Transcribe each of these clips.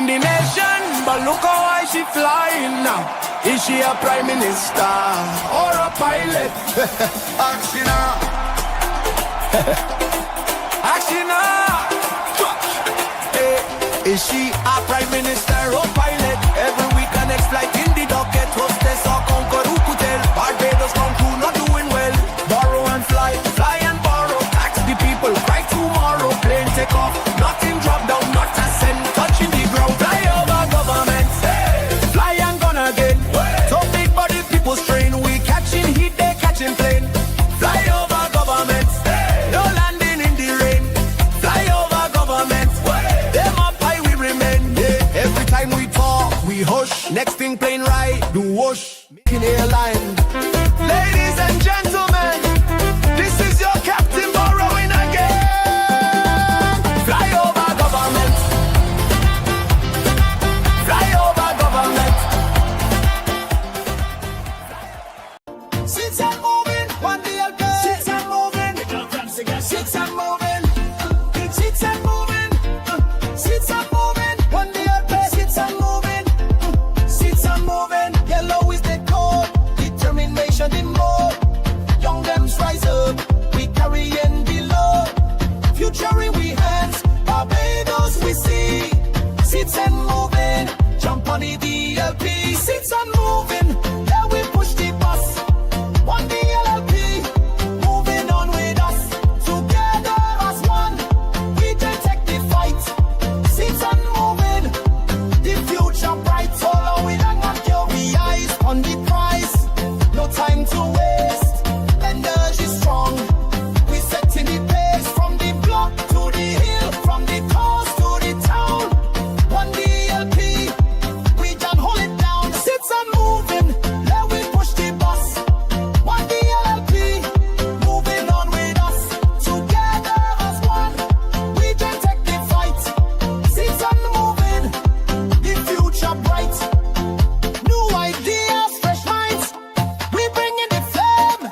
in the nation, but look how high she flying now. Is she a prime minister or a pilot? Action her. Action her. Is she a prime minister or pilot? Every week a next flight in the docket. Hostess or conquer, who could tell? Barbados come through, not doing well. Borrow and fly, fly and borrow. Tax the people, cry tomorrow. Plane take off, nothing drop down, not a cent. Touching the ground, fly over government. Fly and gone again. So big body people strain. We catching heat, they catching plane. Fly over government. No landing in the rain. Fly over government. Them up high we remain. Every time we talk, we hush. Next thing plane right, do whoosh. Making airline. Ladies and gentlemen, this is your captain borrowing again. Fly over government. Fly over government. Seats are moving, one DLP. Seats are moving. Seats are moving. Seats are moving. Seats are moving, one DLP. Seats are moving. Seats are moving. Yellow is the code. Determination in mode. Young thems rise up. We carrying the load. Future in we hands. Barbados we see. Seats and moving. Jump on the DLP. Seats and moving. Yeah, we push the bus. One DLP. Moving on with us. Together as one. We can take the fight. Seats and moving. The future bright. Follow it and not your eyes on the prize. No time to waste. Energy strong. We setting the pace from the block to the hill, from the coast to the town. One DLP, we can hold it down. Sits and moving, let we push the bus. One DLP, moving on with us. Together as one, we can take the fight. Sits and moving, the future bright. New ideas, fresh minds. We bringing the flame,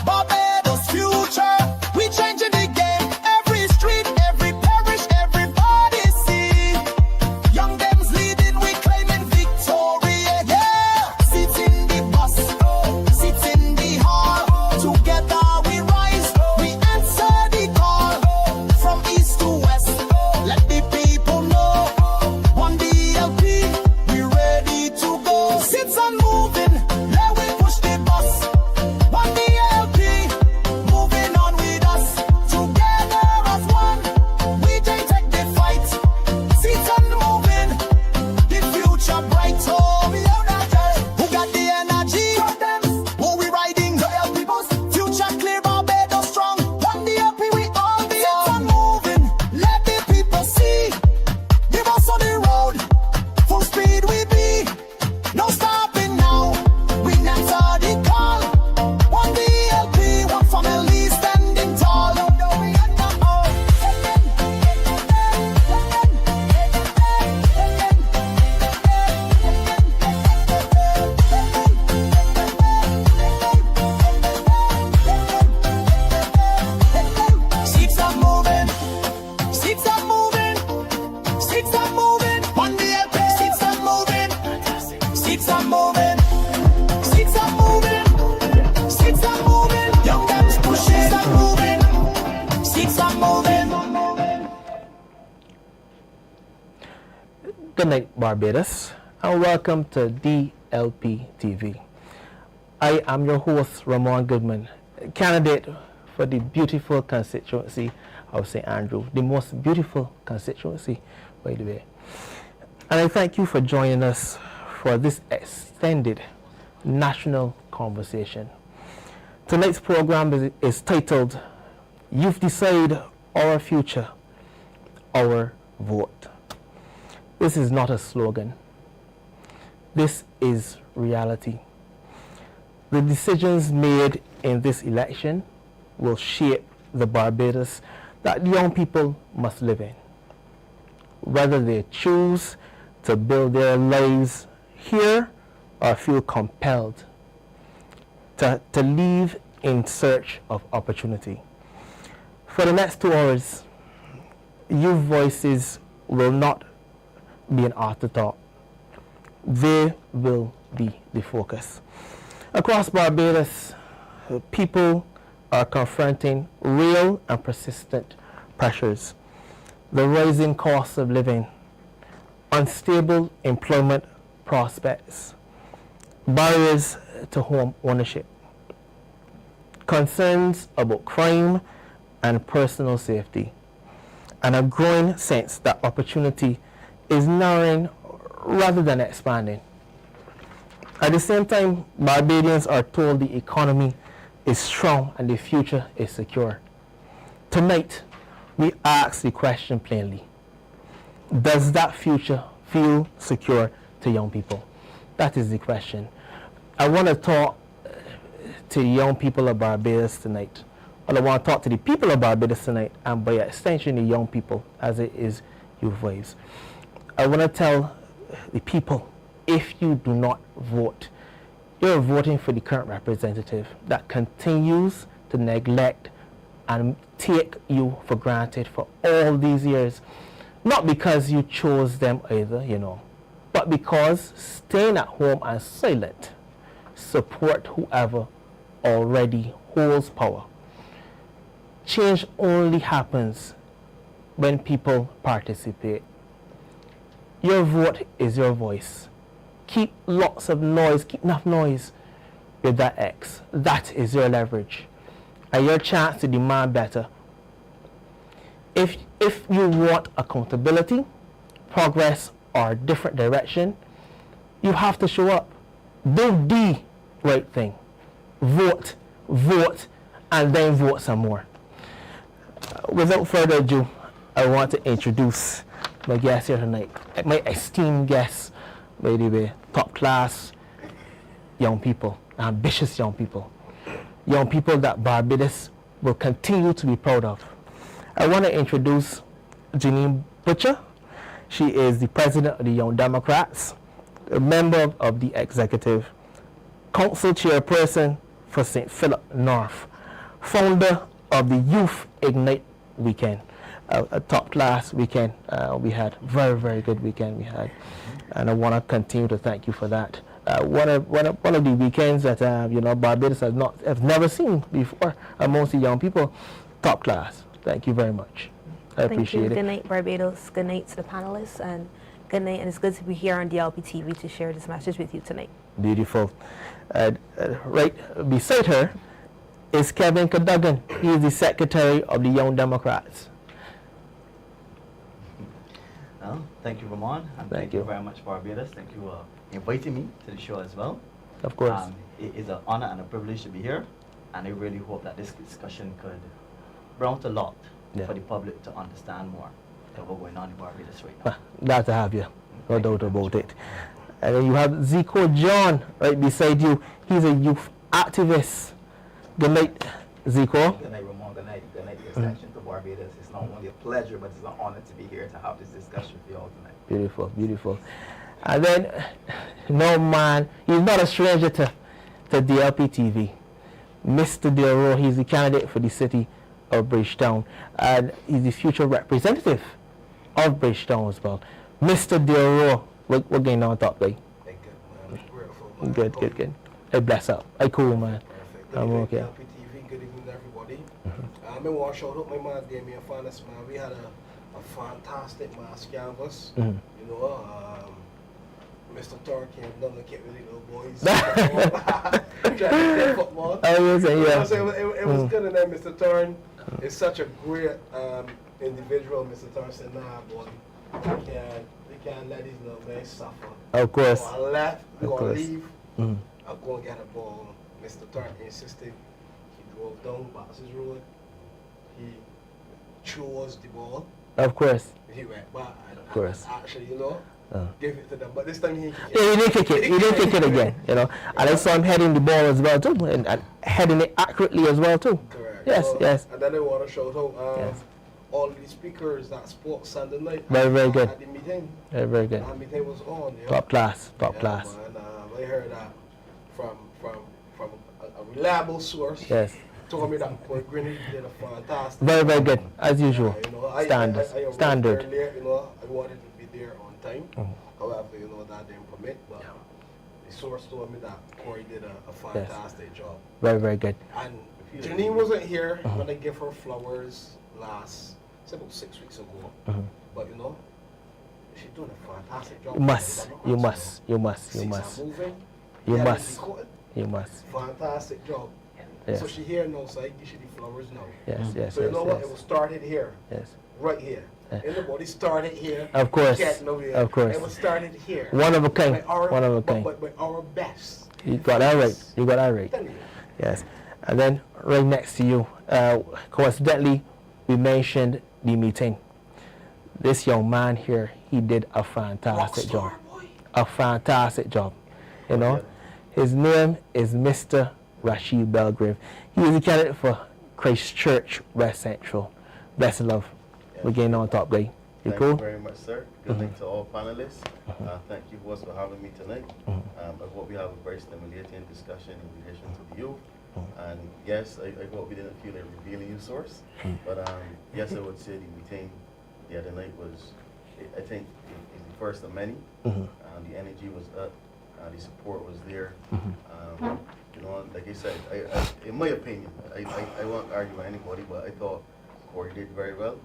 Barbados future. We changing the game. Every street, every parish, everybody see. Young thems leading, we claiming victory. Yeah, sit in the bus, sit in the hall. Together we rise, we answer the call. From east to west, let the people know. One DLP, we ready to go. Sits and moving, let we push the bus. One DLP, moving on with us. Together as one, we can take the fight. Sits and moving, the future bright. Oh, we know that. Who got the energy? Who we riding? DLP bus. Future clear, Barbados strong. One DLP, we all be on. Sits and moving, let the people see. Give us on the road, full speed we be. No stopping now, we answer the call. One DLP, one family standing tall. Seats are moving, seats are moving, seats are moving. One DLP, seats are moving, seats are moving, seats are moving, seats are moving. Young guns pushing, seats are moving, seats are moving. Good night, Barbados, and welcome to DLP TV. I am your host, Ramon Goodman, candidate for the beautiful constituency of St. Andrew, the most beautiful constituency, by the way. And I thank you for joining us for this extended national conversation. Tonight's program is titled, Youth Decide Our Future, Our Vote. This is not a slogan. This is reality. The decisions made in this election will shape the Barbados that young people must live in. Whether they choose to build their lives here or feel compelled to leave in search of opportunity. For the next 2 hours, youth voices will not be an afterthought. They will be the focus. Across Barbados, people are confronting real and persistent pressures. The rising cost of living, unstable employment prospects, barriers to home ownership, concerns about crime and personal safety, and a growing sense that opportunity is narrowing rather than expanding. At the same time, Barbadians are told the economy is strong and the future is secure. Tonight, we ask the question plainly: does that future feel secure to young people? That is the question. I want to talk to the young people of Barbados tonight. Well, I want to talk to the people of Barbados tonight, and by extension, the young people, as it is youth wives. I want to tell the people, if you do not vote, you're voting for the current representative that continues to neglect and take you for granted for all these years. Not because you chose them either, but because staying at home and silent support whoever already holds power. Change only happens when people participate. Your vote is your voice. Keep lots of noise, keep enough noise with that X. That is your leverage and your chance to demand better. If you want accountability, progress, or a different direction, you have to show up. Do the right thing. Vote, and then vote some more. Without further ado, I want to introduce my guest here tonight, my esteemed guests, by the way, top class young people, ambitious young people that Barbados will continue to be proud of. I want to introduce Janine Butcher. She is the president of the Young Democrats, a member of the executive, council chairperson for St. Philip North, founder of the Youth Ignite Weekend, a top class weekend. We had very good weekend we had, and I want to continue to thank you for that. One of the weekends that Barbados has never seen before amongst the young people. Top class. Thank you very much. I appreciate it. Good night, Barbados. Good night to the panelists, and good night. And it's good to be here on DLP TV to share this message with you tonight. Beautiful. Right beside her is Kevin Cadogan. He is the secretary of the Young Democrats. Well, thank you, Ramon. And thank you very much, Barbados. Thank you for inviting me to the show as well. Of course. It is an honor and a privilege to be here, and I really hope that this discussion could bring out a lot for the public to understand more of what's going on in Barbados right now. Glad to have you. No doubt about it. And then you have Zico John right beside you. He's a youth activist. Good night, Zico. Good night, Ramon. Good night. Good night, the extension to Barbados. It's not only a pleasure, but it's an honor to be here to have this discussion with you all tonight. Beautiful, beautiful. And then, no man, he's not a stranger to DLP TV. Mr. Rowe, he's the candidate for the city of Bridgetown, and he's the future representative of Bridgetown as well. Mr. Rowe, we're going on top, right? Hey, good, man. Grateful, man. Good. Hey, bless up. Hey, cool, man. Perfect. I'm okay. DLP TV, good evening, everybody. I want to shout out my man, Damien Fanis, man. We had a fantastic mass canvas. Mr. Thor came down and kept with the little boys. Trying to play football. It was good, and then Mr. Thorn is such a great individual. Mr. Thorn said, nah, boy, we can't let these little guys suffer. Of course. So I left, we're going to leave, I'm going to get a ball. Mr. Thorn insisted. He drove down Baxter's Road. He chose the ball. Of course. He went back. Of course. Actually, give it to them. But this time he didn't kick it. He didn't kick it again, And I saw him heading the ball as well too, and heading it accurately as well too. Correct. Yes. And then I want to shout out all the speakers that spoke Sunday night. Very good. At the meeting. Very good. The meeting was on. Top class. And I heard that from a reliable source. Yes. Told me that Port Greenwich did a fantastic. Very good, as usual. Standard. Standard. Earlier, I wanted to be there on time. However, you know, that didn't permit, but the source told me that Corey did a fantastic job. Very, very good. And Janine wasn't here when I gave her flowers last, about 6 weeks ago. But you know, she's doing a fantastic job. You must. Fantastic job. Yes. So she here now, so I give you the flowers now. Yes. So you know what? It was started here. Yes. Right here. Everybody started here. Of course. Of course. It was started here. One of a kind. One of a kind. But our best. You got that right. Yes. And then right next to you, coincidentally, we mentioned the meeting. This young man here, he did a fantastic job. A fantastic job. You know, his name is Mr. Rasheed Belgrave. He is a candidate for Christchurch West Central. Best of love. We're getting on top, guy. Thank you very much, sir. Good night to all panelists. Thank you, boss, for having me tonight. I hope we have a very stimulating discussion in relation to the youth. And yes, I hope we didn't feel a revealing news source. But yes, I would say the meeting the other night was, I think, is the first of many. The energy was up. The support was there. You know, like I said, in my opinion, I won't argue with anybody, but I thought Corey did very well.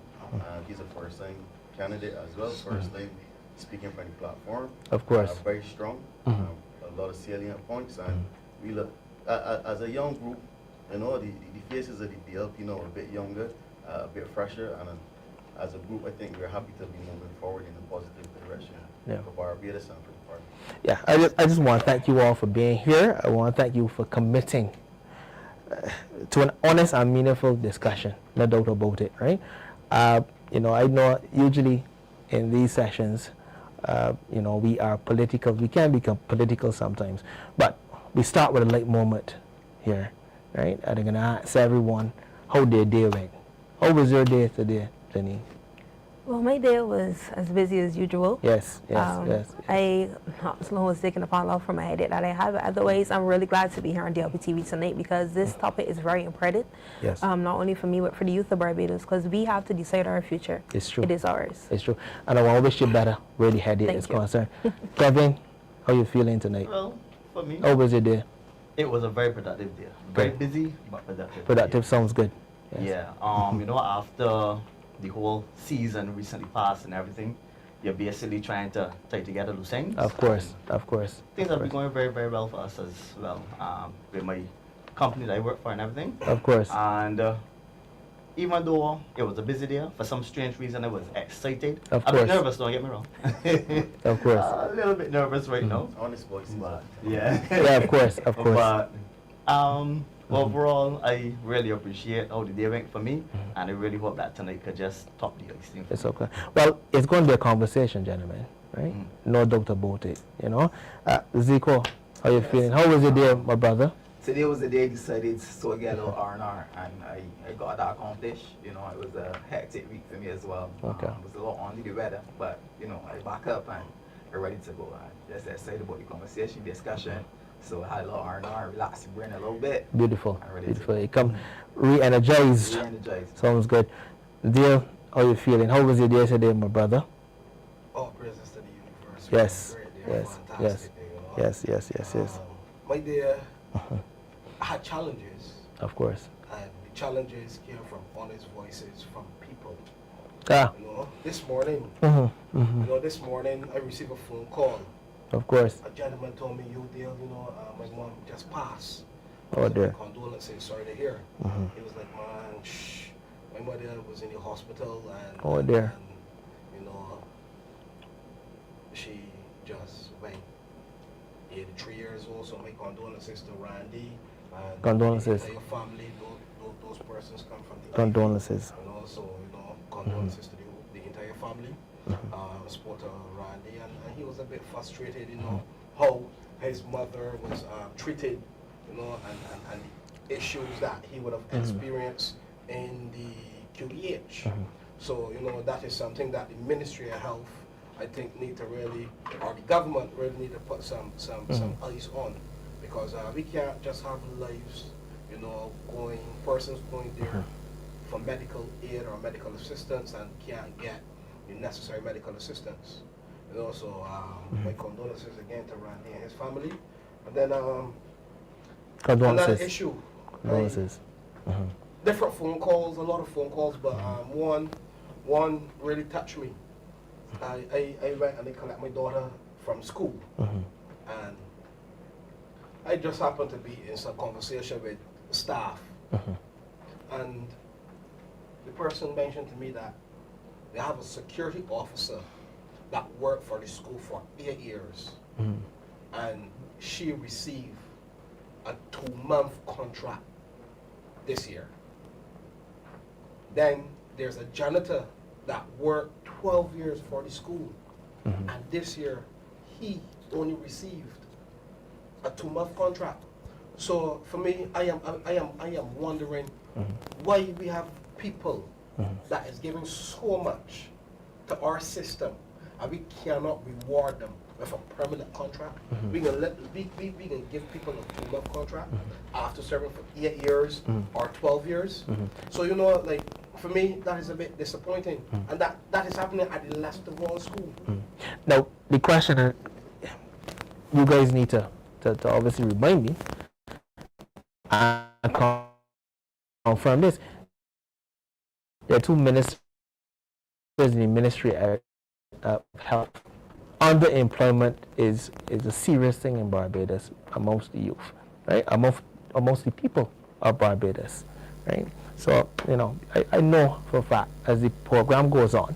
He's a first-time candidate as well, first-time speaking from the platform. Of course. Very strong, a lot of salient points, and we look, as a young group, you know, the faces of the DLP, you know, a bit younger, a bit fresher, and as a group, I think we're happy to be moving forward in a positive direction for Barbados and for the party. Yeah, I just want to thank you all for being here. I want to thank you for committing to an honest and meaningful discussion, no doubt about it, right? You know, I know usually in these sessions, you know, we are political. We can become political sometimes, but we start with a light moment here, right? I'm going to ask everyone how their day went. How was your day today, Janine? Well, my day was as busy as usual. Yes. I was taking upon love from my headache that I have. Otherwise, I'm really glad to be here on DLP TV tonight because this topic is very important. Yes. Not only for me, but for the youth of Barbados, because we have to decide our future. It's true. It is ours. It's true. And I want to wish you better where the headache is concerned. Kevin, how you feeling tonight? Well, for me, how was your day? It was a very productive day. Very busy, but productive. Productive sounds good. Yes. Yeah. You know, after the whole season recently passed and everything, you're basically trying to tie together loose ends. Of course. Things have been going very, very well for us as well. With my company that I work for and everything. Of course. And even though it was a busy day, for some strange reason I was excited. Of a course. bit nervous, don't get me wrong. Of course. A little bit nervous right now. Honest voices. But yeah. Yeah, of course. But overall, I really appreciate how the day went for me, and I really hope that tonight could just top the icing. It's okay. Well, it's going to be a conversation, gentlemen, right? No doubt about it, you know. Zico, how you feeling? How was your day, my brother? Today was the day I decided to get a little R&R, and I got that accomplished. You know, it was a hectic week for me as well. Okay. It was a lot under the weather, but, you know, I back up and I'm ready to go. I'm just excited about the conversation, discussion. So I had a little R&R, relax the brain a little bit. Beautiful. Beautiful. You come re-energized. Re-energized. Sounds good. Deal, how you feeling? How was your day today, my brother? All praises to the universe. Yes. Great day, fantastic day, you know? Yes. My day, I had challenges. Of course. And the challenges came from honest voices from people. Ah. You know, this morning, this morning I received a phone call. Of course. A gentleman told me, you know, my mom just passed. Oh dear. Condolences, sorry to hear. He was like, man, shh. My mother was in the hospital and, oh dear. And, you know, she just went 83 years old, so my condolences to Randy. And condolences. The entire family, those persons come from the condolences. And also, you know, condolences to the entire family. Support Randy, and he was a bit frustrated, you know, how his mother was treated, you know, and issues that he would have experienced in the QEH. So, you know, that is something that the Ministry of Health, I think, need to really, or the government really need to put some eyes on, because we can't just have lives, you know, persons going there for medical aid or medical assistance and can't get the necessary medical assistance. And also, my condolences again to Randy and his family. And then another issue. Condolences. Different phone calls, a lot of phone calls, but one really touched me. I went and I collect my daughter from school, and I just happened to be in some conversation with staff, and the person mentioned to me that they have a security officer that worked for the school for 8 years, and she received a 2-month contract this year. Then there's a janitor that worked 12 years for the school, and this year he only received a 2-month contract. So for me, I am wondering why we have people that is giving so much to our system, and we cannot reward them with a permanent contract. We can give people a 2-month contract after serving for 8 years or 12 years. So you know, like for me, that is a bit disappointing, and that is happening at the Lester Royal School. Now the question is, you guys need to obviously remind me and confirm this. There are 2 ministers in the Ministry of Health. Underemployment is a serious thing in Barbados amongst the youth, right? Amongst the people of Barbados, right? So, you know, I know for a fact as the program goes on,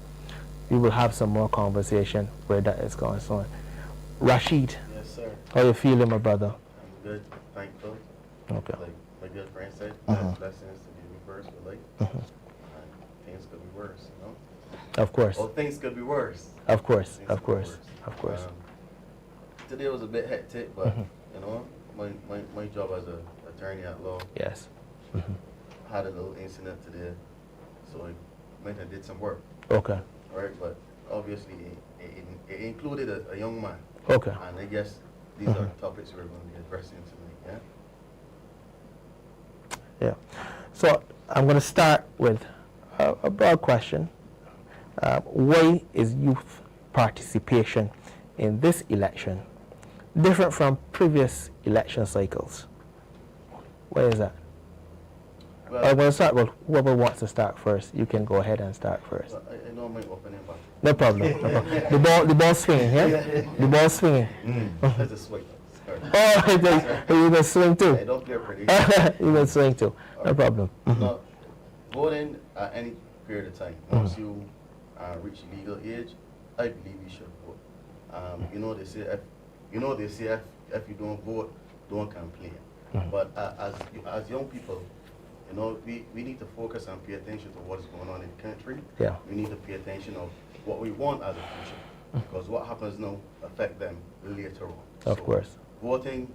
we will have some more conversation where that is going on. Rasheed. Yes, sir. How you feeling, my brother? I'm good, thankful. Okay. Like my good friend said, blessings to be reversed with life. Things could be worse, you know? Of course. Well, things could be worse. Of course, Things of could be course, worse. of course. Today was a bit hectic, but you know, my job as an attorney at law. Yes. Had a little incident today, so I went and did some work. Okay. Right, but obviously it included a young man. Okay. And I guess these are topics we're going to be addressing tonight. Yeah. So I'm going to start with a broad question. Why is youth participation in this election different from previous election cycles? Why is that? Well, I'm going to start with whoever wants to start first. You can go ahead and start first. well, I know my opening, but No problem. No problem. The ball swinging, yeah? The ball swinging. let's just wait. Sorry. Oh, you're going to swing too. I don't play pretty. You're going to swing too. No problem. No, voting at any period of time, once you reach legal age, I believe you should vote. You know they say if you don't vote, don't complain. But as young people, you know, we need to focus and pay attention to what is going on in the country. Yeah. We need to pay attention of what we want as a future, because what happens now affect them later on. Of course. Voting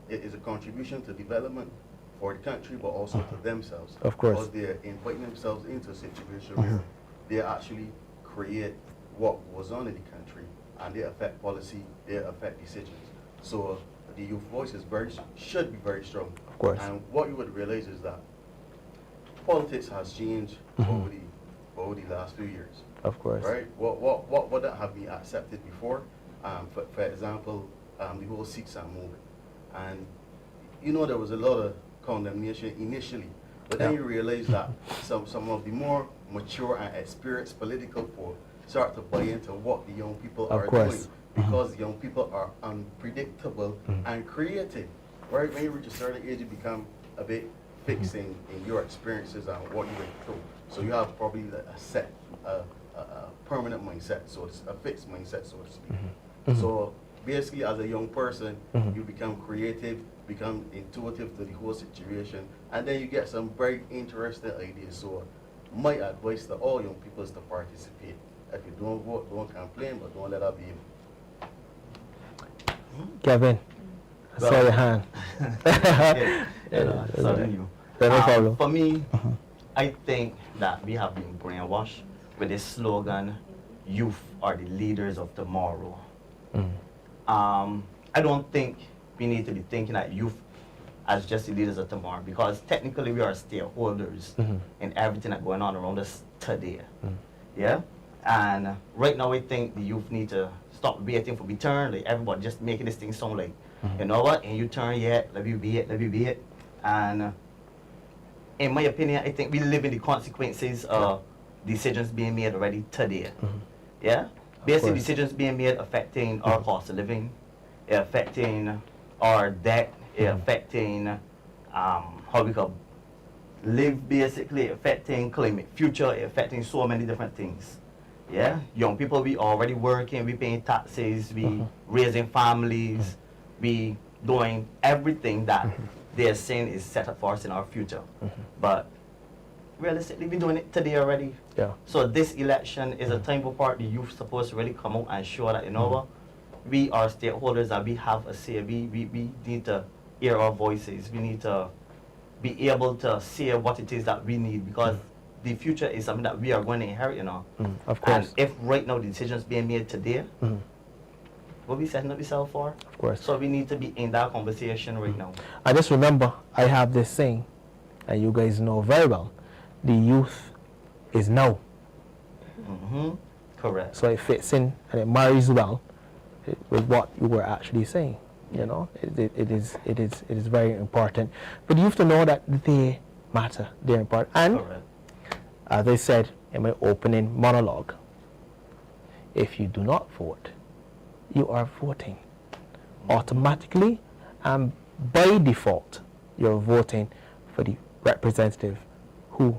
is a contribution to development for the country, but also to themselves. Of course. Because they're inviting themselves into a situation where they actually create what goes on in the country, and they affect policy, they affect decisions. So the youth voice should be very strong. Of course. And what you would realize is that politics has changed over the last few years. Of course. Right? What would that have been accepted before? For example, the whole Sikhs movement. And you know there was a lot of condemnation initially, but then you realize that some of the more mature and experienced political folk start to buy into what the young people are doing, because the young people are unpredictable and creative. Right? When you reach a certain age, you become a bit fixed in your experiences and what you went through. So you have probably a permanent mindset, so it's a fixed mindset, so to speak. So basically, as a young person, you become creative, become intuitive to the whole situation, and then you get some very interesting ideas. So my advice to all young people is to participate. If you don't vote, don't complain, but don't let that be. Kevin, I saw your hand. Sorry, you. No problem. For me, I think that we have been brainwashed with this slogan, youth are the leaders of tomorrow. I don't think we need to be thinking that youth as just the leaders of tomorrow, because technically we are stakeholders in everything that's going on around us today. Yeah? And right now, I think the youth need to stop waiting for return. Like everybody just making this thing sound like, you know what, ain't you turn yet, let me be it. And in my opinion, I think we live in the consequences of decisions being made already today. Yeah? Basically, decisions being made affecting our cost of living, affecting our debt, affecting how we could live, basically, affecting climate future, affecting so many different things. Yeah? Young people, we already working, we paying taxes, we raising families, we doing everything that they're saying is set up for us in our future. But realistically, we're doing it today already. Yeah. So this election is a time for the youth supposed to really come out and show that, you know what, we are stakeholders and we have a say. We need to hear our voices. We need to be able to say what it is that we need, because the future is something that we are going to inherit, you know. Of course. And if right now the decisions being made today, what we setting up yourself for? Of course. So we need to be in that conversation right now. I just remember I have this saying, and you guys know very well, the youth is now. Correct. So it fits in and it marries well with what you were actually saying. You know, it is very important. But you have to know that they matter. They're important. And Correct. as I said in my opening monologue, if you do not vote, you are voting automatically, and by default, you're voting for the representative who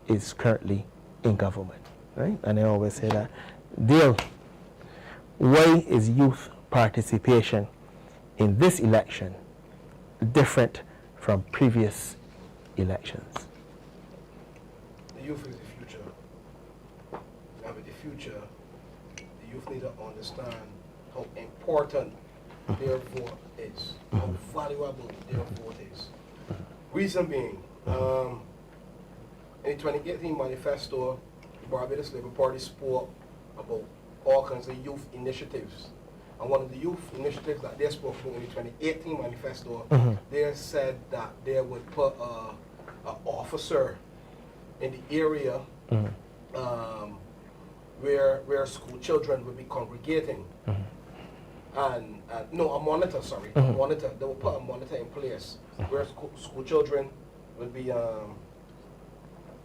is currently in government, right? And I always say that. Dale, why is youth participation in this election different from previous elections? The youth is the future. And with the future, the youth need to understand how important their vote is, how valuable their vote is. Reason being, in the 2018 manifesto, the Barbados Labour Party spoke about all kinds of youth initiatives. And one of the youth initiatives that they spoke about in the 2018 manifesto, they said that they would put an officer in the area where school children would be congregating. And no, a monitor, sorry, a monitor. They will put a monitor in place where school children would be,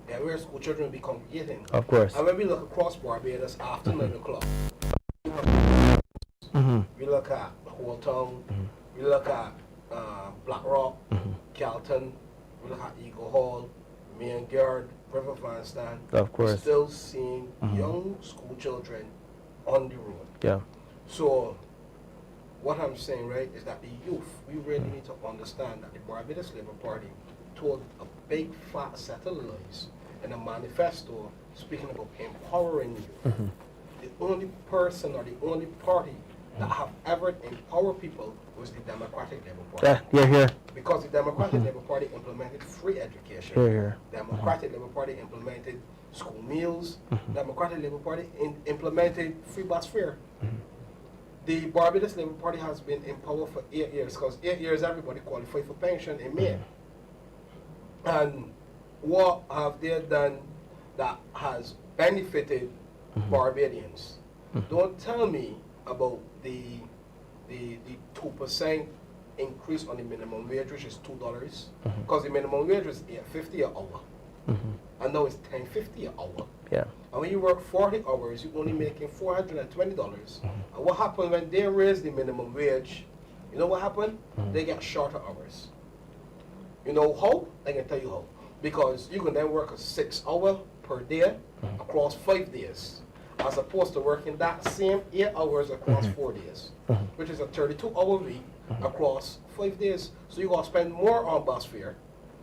where school children would be congregating. Of course. And when we look across Barbados after 9 o'clock, we look at the whole town, we look at Black Rock, Calton, we look at Eagle Hall, Main Guard, River Van Stand. Of course. We're still seeing young school children on the road. Yeah. So, what I'm saying, right, is that the youth, we really need to understand that the Barbados Labour Party told a big fat set of lies in a manifesto speaking about empowering youth. The only person or the only party that have ever empowered people was the Democratic Labour Party. Yeah, here. Because the Democratic Labour Party implemented free education. Here. Democratic Labour Party implemented school meals. Democratic Labour Party implemented free bus fare. The Barbados Labour Party has been in power for 8 years, because 8 years everybody qualified for pension in May. And what have they done that has benefited Barbadians? Don't tell me about the 2% increase on the minimum wage, which is $2, because the minimum wage was $8.50 an hour, and now it's $10.50 an hour. Yeah. And when you work 40 hours, you're only making $420. And what happened when they raised the minimum wage? You know what happened? They get shorter hours. You know how? I can tell you how. Because you can then work a 6 hour per day across 5 days, as opposed to working that same 8 hours across 4 days, which is a 32-hour week across 5 days. So you're going to spend more on bus fare,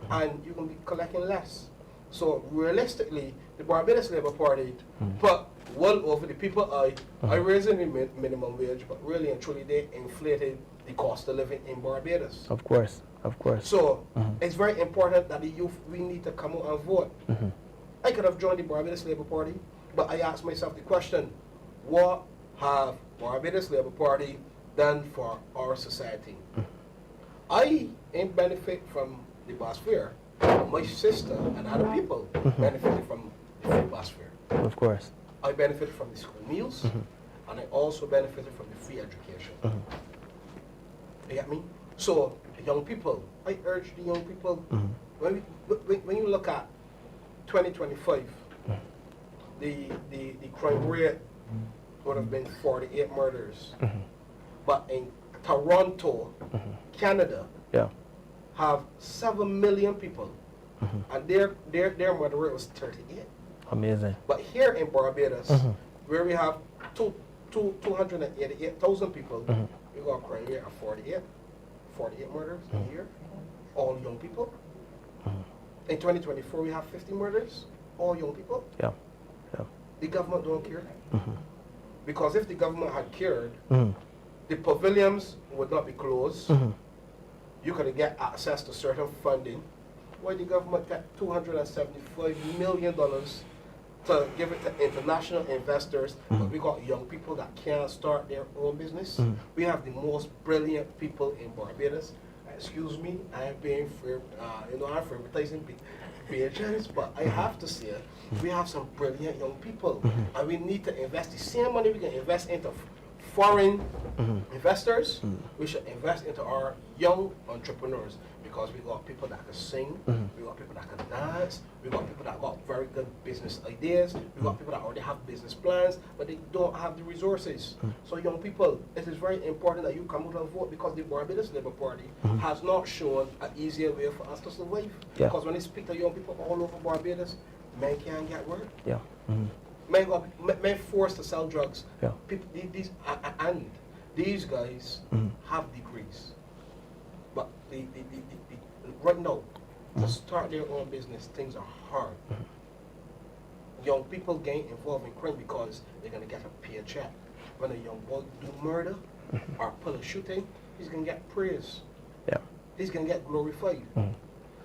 and you can be collecting less. So realistically, the Barbados Labour Party put well over the people I raising the minimum wage, but really and truly they inflated the cost of living in Barbados. Of course. Of course. So it's very important that the youth, we need to come out and vote. I could have joined the Barbados Labour Party, but I asked myself the question, what have Barbados Labour Party done for our society? I ain't benefit from the bus fare. My sister and other people benefited from the free bus fare. Of course. I benefited from the school meals, and I also benefited from the free education. You get me? So, young people, I urge the young people, when you look at 2025, the crime rate would have been 48 murders. But in Toronto, Canada, have 7 million people, and their murder rate was 38. Amazing. But here in Barbados, where we have 288,000 people, we got a crime rate of 48 murders a year, all young people. In 2024, we have 50 murders, all young people. Yeah. The government don't care. Because if the government had cared, the pavilions would not be closed. You could get access to certain funding. Why the government got $275 million to give it to international investors, but we got young people that can't start their own business. We have the most brilliant people in Barbados. Excuse me, I'm being for I'm for advertising PHNs, but I have to say we have some brilliant young people, and we need to invest the same money we can invest into foreign investors. We should invest into our young entrepreneurs, because we got people that can sing, we got people that can dance, we got people that got very good business ideas, we got people that already have business plans, but they don't have the resources. So young people, it is very important that you come out and vote, because the Barbados Labour Party has not shown an easier way for us to survive. Because when they speak to young people all over Barbados, men can't get work. Men forced to sell drugs. People, these guys have degrees, but right now, to start their own business, things are hard. Young people get involved in crime because they're gonna get a paycheck. When a young boy do murder or pull a shooting, he's gonna get praise. He's gonna get glorified.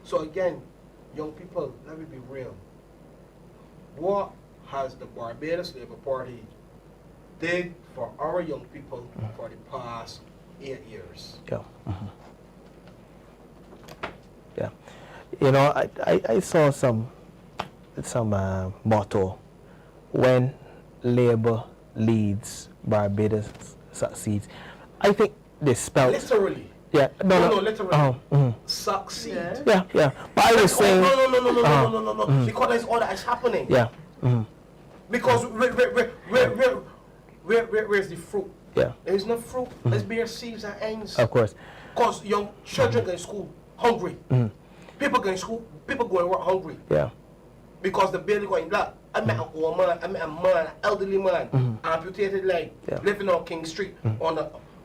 So again, young people, let me be real. What has the Barbados Labour Party did for our young people for the past 8 years? You know, I saw some motto: when Labour leads, Barbados succeeds. I think they spelled literally. No, literally. Succeed. But I was saying no. Because that's all that is happening. Because where's the fruit? There is no fruit. Let's bear seeds and ends. Of course. Because young children go in school hungry. People go in school, people go and work hungry. Because the baby going black. I met a woman, I met a man, an elderly man, amputated leg, living on King Street on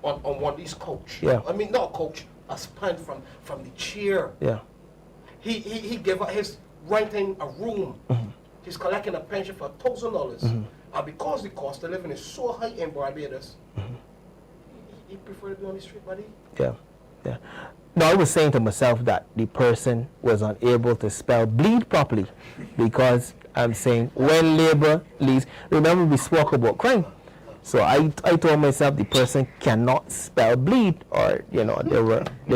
one of these coach. I mean, not a coach, a span from the chair. He gave up his renting a room. He's collecting a pension for $1,000. And because the cost of living is so high in Barbados, he preferred to be on the street, buddy. No, I was saying to myself that the person was unable to spell bleed properly, because I'm saying when Labour leads, remember we spoke about crime. So I told myself the person cannot spell bleed, or they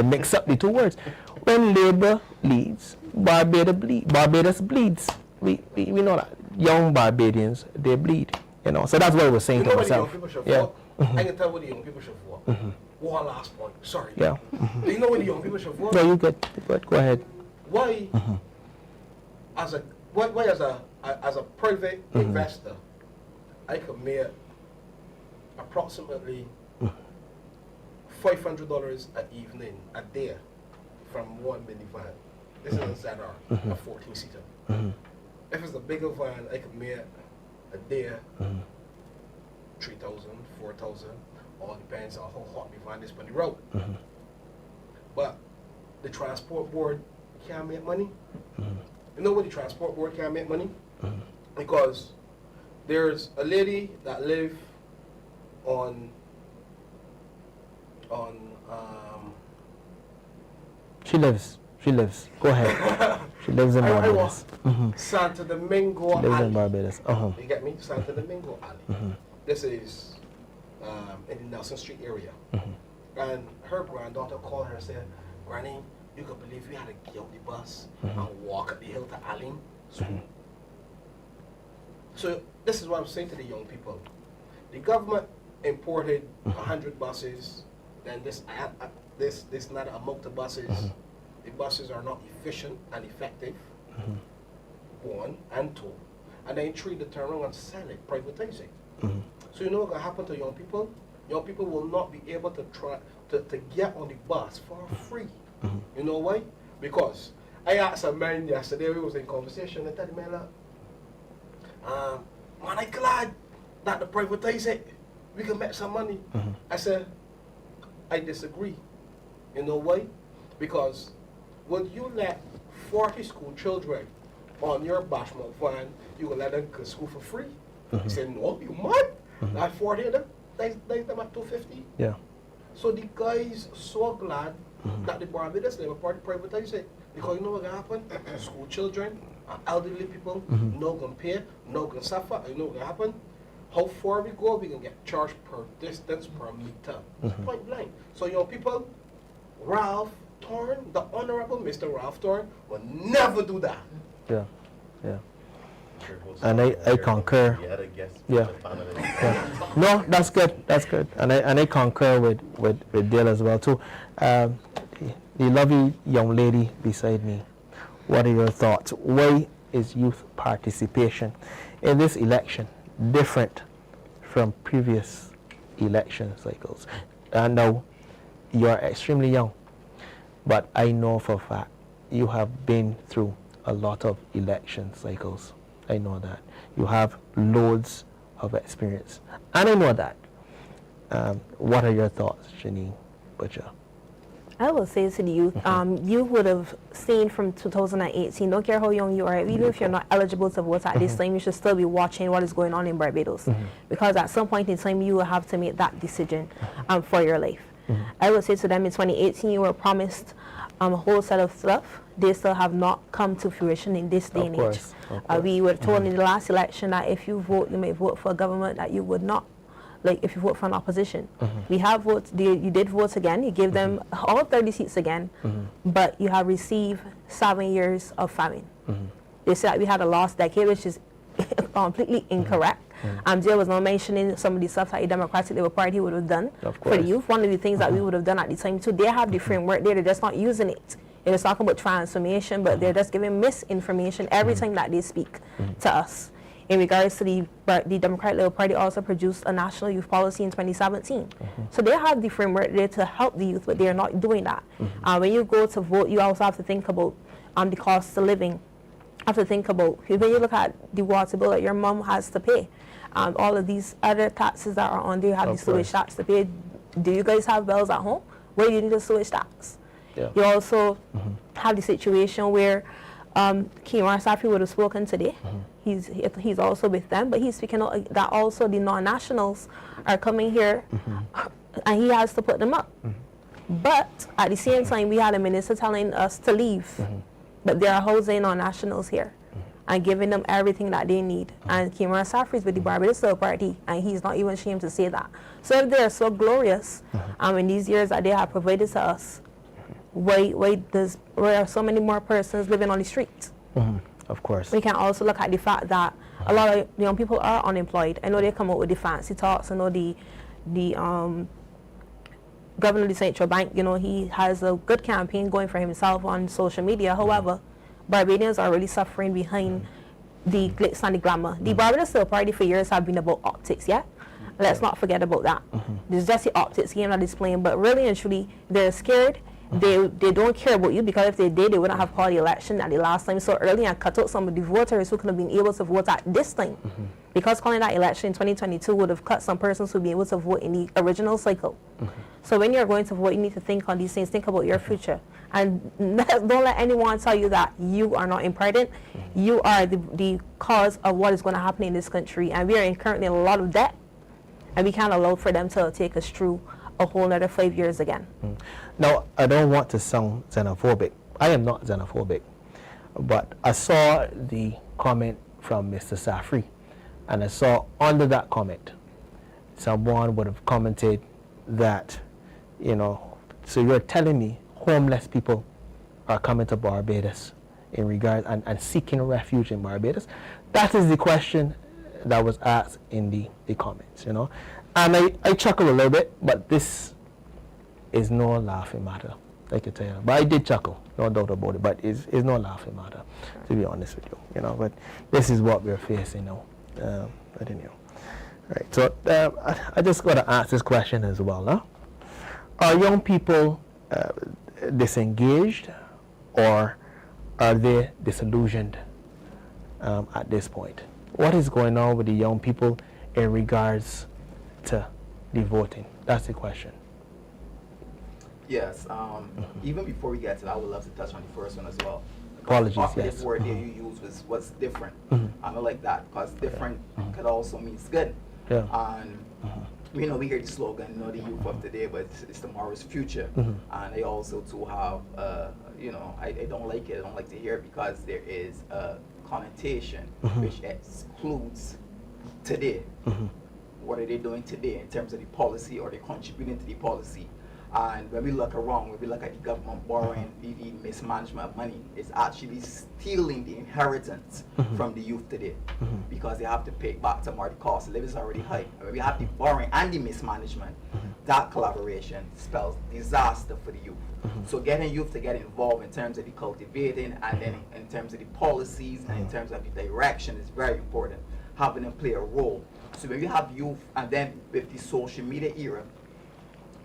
mix up the two words. When Labour leads, Barbados bleeds. We know that young Barbadians, they bleed. So that's what I was saying to myself. Young people should vote? I can tell what the young people should vote. One last point. Sorry. You know what the young people should vote? No, you good. Go ahead. Why, as a private investor, I could make approximately $500 an evening, a day, from one minivan. This is a ZR, a 14-seater. If it's a bigger van, I could make a day, 3,000, 4,000. All depends on how hot the van is on the road. But the transport board can't make money. You know why the transport board can't make money? Because there's a lady that lives on She lives. Go ahead. She lives in Barbados. Santo Domingo Lives Alley. in Barbados. You get me? Santo Domingo Alley. This is in the Nelson Street area. And her granddaughter called her and said, "Granny, you could believe we had to get off the bus and walk up the hill to Alley." So this is what I'm saying to the young people. The government imported 100 buses, then this not among the buses. The buses are not efficient and effective, one, and two. And then three, they turn around and sell it, privatize it. So you know what's going to happen to young people? Young people will not be able to try to get on the bus for free. You know why? Because I asked a man yesterday, we was in conversation, I told him, man, I'm glad that they privatize it. We can make some money. I said, I disagree. You know why? Because would you let 40 school children on your bashment van, you will let them go to school for free? He said, no, you mad? That 40 of them, they them at 250. Yeah. So the guys so glad that the Barbados Labour Party privatize it. Because you know what's going to happen? School children and elderly people no going to pay, no going to suffer. And you know what's going to happen? How far we go, we can get charged per distance, per meter. Point blank. So young people, Ralph Thorne, the Honorable Mr. Ralph Thorne, will never do that. Yeah. Yeah. And I concur. Yeah. No, that's good. That's good. And I concur with Dale as well too. The lovely young lady beside me, what are your thoughts? Why is youth participation in this election different from previous election cycles? I know you're extremely young, but I know for a fact you have been through a lot of election cycles. I know that. You have loads of experience. And I know that. What are your thoughts, Janine Butcher? I will say to the youth, you would have seen from 2018, don't care how young you are, even if you're not eligible to vote at this time, you should still be watching what is going on in Barbados. Because at some point in time, you will have to make that decision for your life. I will say to them, in 2018, you were promised a whole set of stuff. They still have not come to fruition in this day and age. We were told in the last election that if you vote, you may vote for a government that you would not. Like if you vote for an opposition. We have votes, you did vote again, you gave them all 30 seats again, but you have received 7 years of famine. They said that we had a lost decade, which is completely incorrect. There was no mentioning some of the stuff that the Democratic Labour Party would have done for the youth. One of the things that we would have done at the time too, they have the framework there, they're just not using it. They're just talking about transformation, but they're just giving misinformation every time that they speak to us. In regards to the Democratic Labour Party also produced a national youth policy in 2017. So they have the framework there to help the youth, but they are not doing that. When you go to vote, you also have to think about the cost of living. You have to think about, when you look at the water bill that your mom has to pay, all of these other taxes that are on there, you have the sewage tax to pay. Do you guys have bills at home? Where do you need the sewage tax? Yeah. You also have the situation where Kimar Safri would have spoken today. He's also with them, but he's speaking that also the non-nationals are coming here and he has to put them up. But at the same time, we had a minister telling us to leave, but there are housing non-nationals here and giving them everything that they need. And Kimar Safri is with the Barbados Labour Party, and he's not even ashamed to say that. So if they're so glorious in these years that they have provided to us, why are so many more persons living on the streets? Of course. We can also look at the fact that a lot of young people are unemployed. I know they come up with the fancy talks. I know the governor of the Central Bank, you know, he has a good campaign going for himself on social media. However, Barbadians are really suffering behind the glitz and the glamour. The Barbados Labour Party for years have been about optics, yeah? Let's not forget about that. There's just the optics game that is playing, but really and truly, they're scared. They don't care about you, because if they did, they wouldn't have called the election at the last time so early and cut out some of the voters who could have been able to vote at this time. Because calling that election in 2022 would have cut some persons who would be able to vote in the original cycle. So when you're going to vote, you need to think on these things, think about your future. And don't let anyone tell you that you are not important. You are the cause of what is going to happen in this country. And we are currently in a lot of debt, and we can't allow for them to take us through a whole another 5 years again. Now, I don't want to sound xenophobic. I am not xenophobic. But I saw the comment from Mr. Safri, and I saw under that comment, someone would have commented that, you know, so you're telling me homeless people are coming to Barbados in regard and seeking refuge in Barbados? That is the question that was asked in the comments, you know. And I chuckle a little bit, but this is no laughing matter, I can tell you. But I did chuckle, no doubt about it, but it's no laughing matter, to be honest with you, you know. But this is what we're facing now. But anyhow. Right, so I just got to ask this question as well, huh? Are young people disengaged, or are they disillusioned at this point? What is going on with the young people in regards to the voting? That's the question. Yes, even before we get to that, I would love to touch on the first one as well. Apologies, the operative yes. word that you used was what's different. I don't like that, because different could also mean good. Yeah. And we know we hear the slogan, you know, the youth of today, but it's tomorrow's future. And I also too have, you know, I don't like it. I don't like to hear it, because there is a connotation which excludes today. What are they doing today in terms of the policy, or they contributing to the policy? And when we look around, when we look at the government borrowing, the mismanagement of money, it's actually stealing the inheritance from the youth today, because they have to pay back to more. The cost of living is already high. When we have the borrowing and the mismanagement, that collaboration spells disaster for the youth. So getting youth to get involved in terms of the cultivating, and then in terms of the policies, and in terms of the direction is very important. Having them play a role. So when we have youth, and then with the social media era,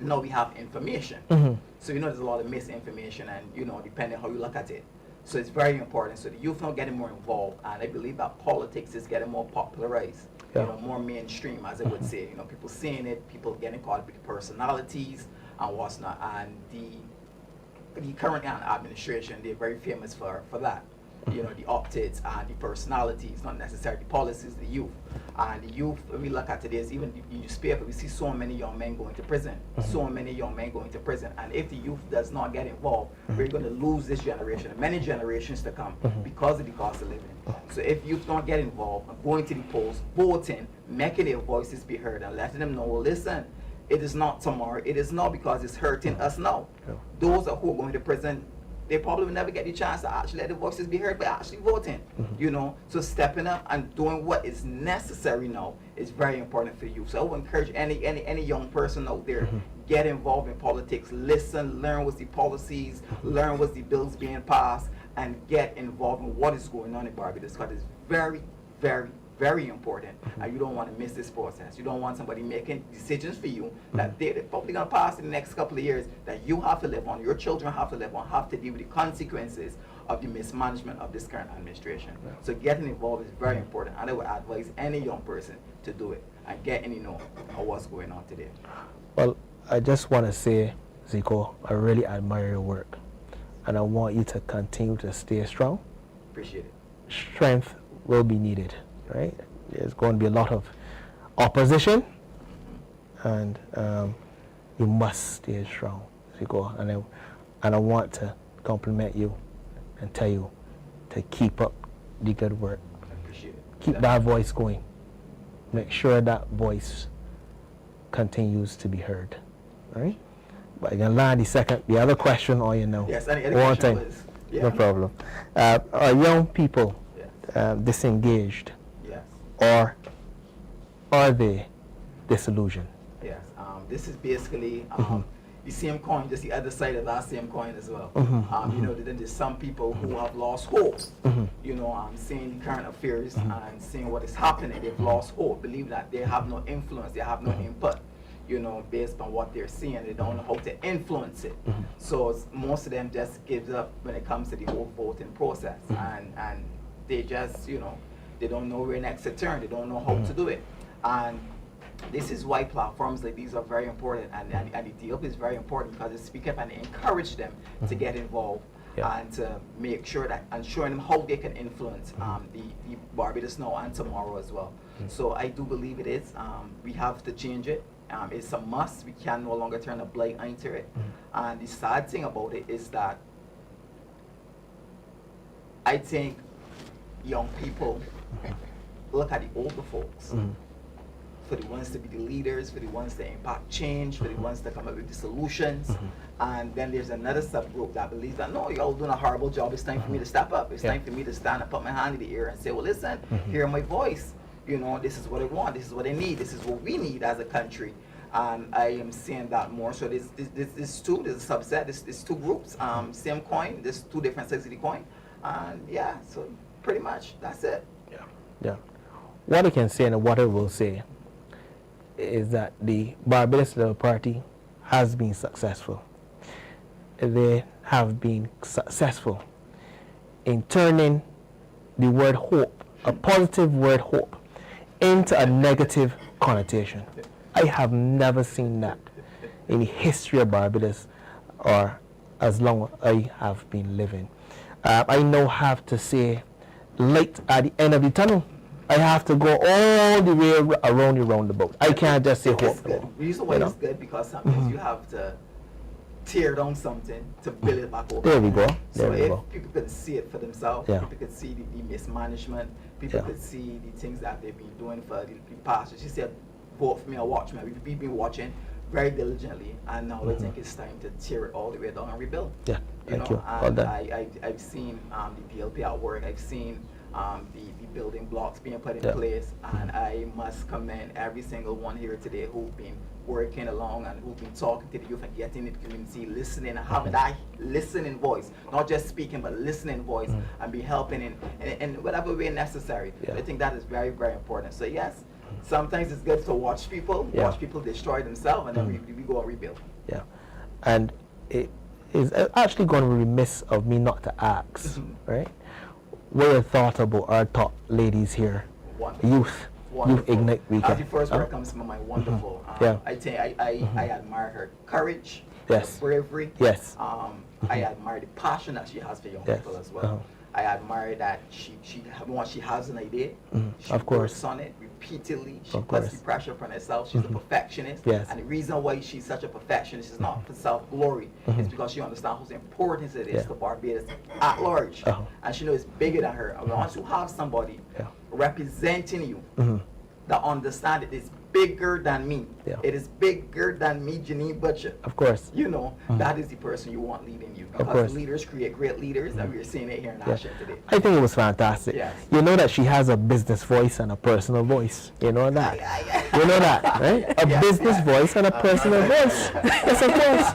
now we have information. So you know there's a lot of misinformation, and you know, depending how you look at it. So it's very important. So the youth now getting more involved, and I believe that politics is getting more popularized, you know, more mainstream, as I would say. You know, people seeing it, people getting caught up with the personalities and what's not. And the current administration, they're very famous for that. You know, the optics and the personalities, not necessarily the policies, the youth. And the youth, when we look at today's, even the newspaper, we see so many young men going to prison. So many young men going to prison. And if the youth does not get involved, we're going to lose this generation and many generations to come because of the cost of living. So if youth don't get involved, going to the polls, voting, making their voices be heard, and letting them know, well, listen, it is not tomorrow. It is not because it's hurting us now. Those who are going to prison, they probably will never get the chance to actually let the voices be heard by actually voting, you know. So stepping up and doing what is necessary now is very important for you. So I would encourage any young person out there, get involved in politics, listen, learn what's the policies, learn what's the bills being passed, and get involved in what is going on in Barbados, because it's very, very, very important, and you don't want to miss this process. You don't want somebody making decisions for you that they're probably going to pass in the next couple of years, that you have to live on, your children have to live on, have to deal with the consequences of the mismanagement of this current administration. So getting involved is very important, and I would advise any young person to do it and getting to know what's going on today. Well, I just want to say, Zico, I really admire your work, and I want you to continue to stay strong. Appreciate it. Strength will be needed. Right? There's going to be a lot of opposition, and you must stay strong, Zico. And I want to compliment you and tell you to keep up the good work. I appreciate it. Keep that voice going. Make sure that voice continues to be heard. All right? But again, the other question, or you know, yes, any one question thing, was, no problem. Are young people disengaged? Or are they disillusioned? Yes, this is basically the same coin, just the other side of that same coin as well. You know, then there's some people who have lost hope. You know, seeing the current affairs and seeing what is happening, they've lost hope, believe that they have no influence, they have no input. You know, based on what they're seeing, they don't know how to influence it. So most of them just gives up when it comes to the whole voting process, and they just, you know, they don't know where next to turn. They don't know how to do it. And this is why platforms like these are very important. And the DLP is very important, because it speaks up and encourage them to get involved and to make sure that, and showing them how they can influence the Barbados now and tomorrow as well. So I do believe it is. We have to change it. It's a must. We can no longer turn a blind eye to it. And the sad thing about it is that I think young people look at the older folks for the ones to be the leaders, for the ones to impact change, for the ones to come up with the solutions. And then there's another subgroup that believes that, no, y'all doing a horrible job. It's time for me to step up. It's time for me to stand and put my hand in the air and say, well, listen, hear my voice. you know, this is what they want, this is what they need, this is what we need as a country. And I am seeing that more. So there's two, there's a subset, there's two groups, same coin, there's two different sides of the coin. And yeah, so pretty much that's it. Yeah. What I can say and what I will say is that the Barbados Labour Party has been successful. They have been successful in turning the word hope, a positive word hope, into a negative connotation. I have never seen that in the history of Barbados, or as long as I have been living. I now have to say light at the end of the tunnel. I have to go all the way around the roundabout. I can't just say hope. It's good. The reason why it's good because sometimes you have to tear down something to build it back up. There we go. So if people could see it for themselves, Yeah. people could see the mismanagement, people Yeah. could see the things that they've been doing for the past. She said, vote for me or watch me. We've been watching very diligently, and now I think it's time to tear it all the way down and rebuild. Yeah, thank you. Well And done. I've seen the DLP at work. I've seen the building blocks being put in Yeah. place, and I must commend every single one here today who've been working along and who've been talking to the youth and getting in the community, listening and having that listening voice, not just speaking but listening voice, and be helping in whatever way necessary. Yeah. I think that is very, very important. So yes, sometimes it's good to watch people destroy themselves, and then we go and rebuild. Yeah, and it is actually going to be remiss of me not to ask, right? What are your thoughts about our top ladies here? Wonderful. Youth Ignite Weekend. As the first word comes to my mind, wonderful. Yeah. I think I admire her courage, Yes. her bravery. Yes. I admire the passion that she has for young Yes. people as well. I admire that once she has an idea, she Of course. works on it repeatedly. She Of puts course. the pressure upon herself. She's a perfectionist. Yes. And the reason why she's such a perfectionist is not for self-glory. It's because she understands how important it is Yeah. to Barbados at large. And she knows it's bigger than her. And once you have somebody representing you that understand it is bigger than me. Yeah. It is bigger than me, Janine Butcher. Of course. You know, that is the person you want leading you. course. Because leaders create great leaders, and we're seeing it here in Asia today. I think it was fantastic. Yes. You know that she has a business voice and a personal voice. You know that? You know that, right? A business voice and a personal voice. Yes, of course.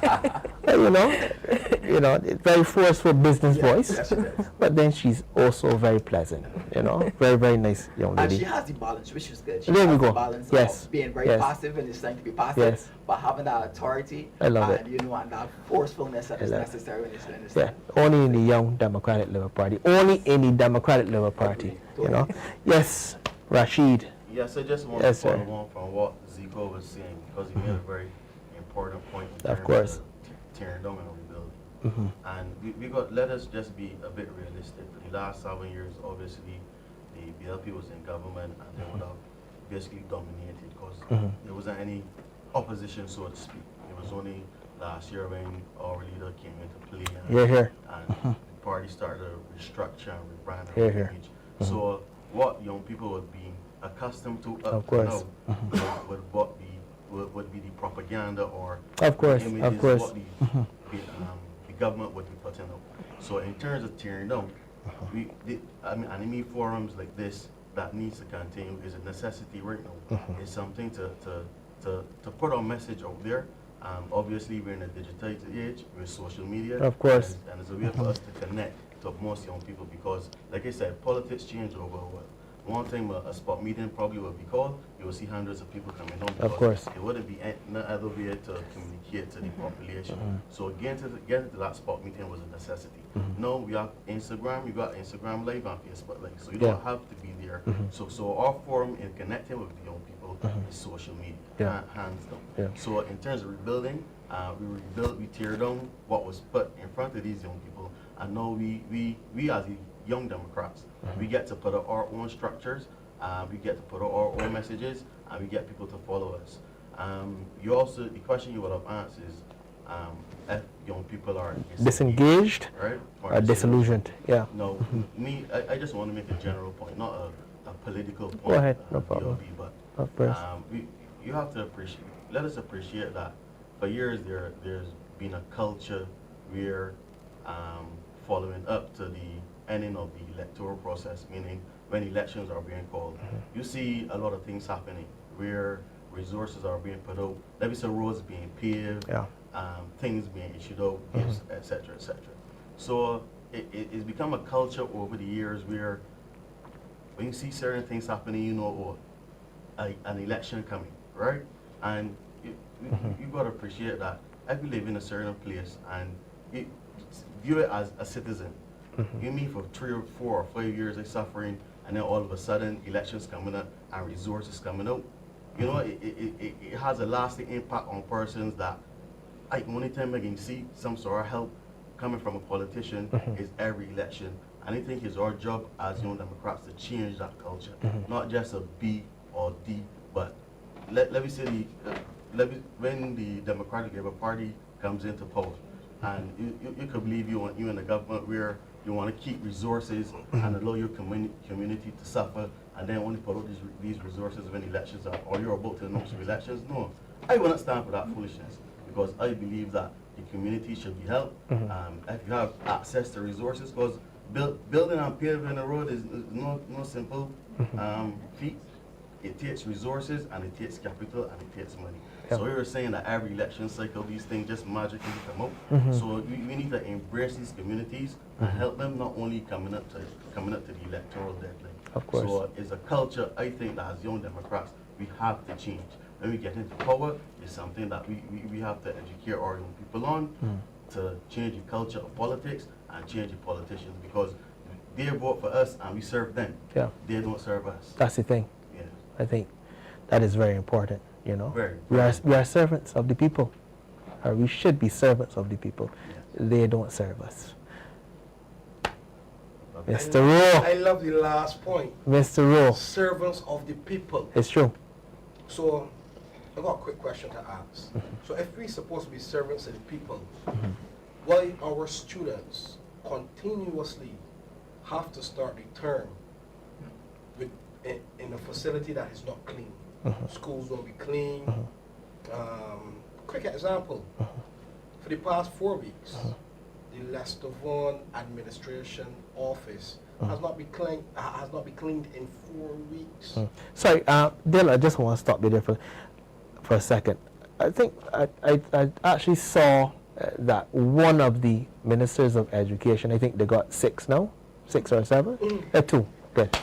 You know, it's very forceful business voice. Yes, she does. But then she's also very pleasant. You know, very, very nice young And lady. she has the balance, which is good. She There we has go. the balance Yes. of being very Yes. passive and it's time to be passive, Yes. but having that authority I love and it. you know, and that forcefulness that is love it. necessary in this Yeah, only in the young Democratic Labour Party. Only in the Democratic Labour Party. You know. Yes, Rasheed. Yes, I just want Yes, to sir. follow on from what Zico was saying because he made a very important point in Of terms course. tearing down and rebuilding. And we got, let us just be a bit realistic. For the last 7 years, obviously, the BLP was in government and they would have basically dominated because there wasn't any opposition, so to speak. It was only last year when our leader came into play and, You're here. and the party started to restructure and rebrand Here, and here. image. So what young people would be accustomed to up Of to course. now would be the propaganda or Of course, the of images course. what the government would be putting out. So in terms of tearing down, enemy forums like this that needs to continue is a necessity right now. It's something to put our message out there. Obviously, we're in a digitized age with social media. Of course. And it's a way for us to connect to most young people because, like I said, politics change over a while. One time a spot meeting probably would be called, you will see hundreds of people coming down. Of course. It wouldn't be no other way to communicate to the population. So getting to that spot meeting was a necessity. Now we have Instagram, you got Instagram Live and Facebook Live, so you don't have to be there. So our forum in connecting with the young people is social media, hands down. Yeah. So in terms of rebuilding, we tear down what was put in front of these young people, and now we as the young Democrats, we get to put out our own structures, we get to put out our own messages, and we get people to follow us. The question you would have asked is if young people are Disengaged right? or disillusioned. Yeah. No, I just want to make a general point, not a political point. Go ahead, no problem. DLP, but Of course. you have to let us appreciate that for years there's been a culture where following up to the ending of the electoral process, meaning when elections are being called. You see a lot of things happening where resources are being put out. Let me say roads being paved, things being issued out, gifts, etc., etc. So it's become a culture over the years where when you see certain things happening, you know, an election coming, right? And you got to appreciate that if you live in a certain place and you view it as a citizen, you mean for 3 or 4 or 5 years they're suffering, and then all of a sudden elections coming up and resources coming out. You know, it has a lasting impact on persons that only time I can see some sort of help coming from a politician is every election. And I think it's our job as Young Democrats to change that culture, not just a B or D, but let me say when the Democratic Labour Party comes into power, and you could believe you in the government where you want to keep resources and allow your community to suffer, and then only put out these resources when elections are, or you're about to announce elections. No, I will not stand for that foolishness, because I believe that the community should be helped. If you have access to resources, because building and paving a road is no simple feat. It takes resources, and it takes capital, and it takes money. So we were saying that every election cycle, these things just magically come up. So we need to embrace these communities and help them, not only coming up to the electoral deadline. Of course. So it's a culture, I think, that as Young Democrats, we have to change. When we get into power, it's something that we have to educate our young people on to change the culture of politics and change the politicians, because they vote for us and we serve them. They don't serve us. That's the thing. Yeah. I think that is very important, you know. Very. We are servants of the people. Or we should be servants of the people. Yes. They don't serve us. Okay. Mr. Rowe. I love the last point. Mr. Rowe. Servants of the people. It's true. So, I got a quick question to ask. So, if we're supposed to be servants of the people, why our students continuously have to start the term in a facility that is not clean? Schools don't be clean. Quick example. For the past 4 weeks, the Lester Vaughan administration office has not been cleaned in 4 weeks. Sorry, Dale, I just want to stop you there for a second. I think I actually saw that one of the ministers of education, I think they got 6 now, 6 or 7? 2, good.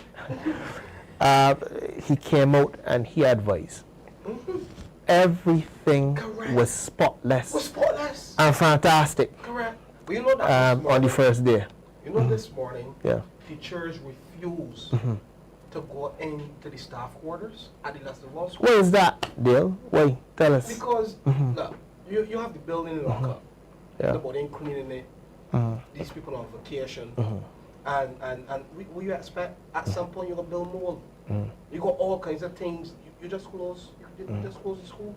He came out and he advised everything was spotless. And fantastic. Correct. But you know that on the first day. You know, this morning, teachers refuse to go into the staff quarters at the Lester Vaughan School. Where is that, Dale? Why? Tell us. Because look, you have the building locked up. Nobody ain't cleaning it. These people on vacation. And we expect at some point you're gonna build more. You got all kinds of things. You just close the school.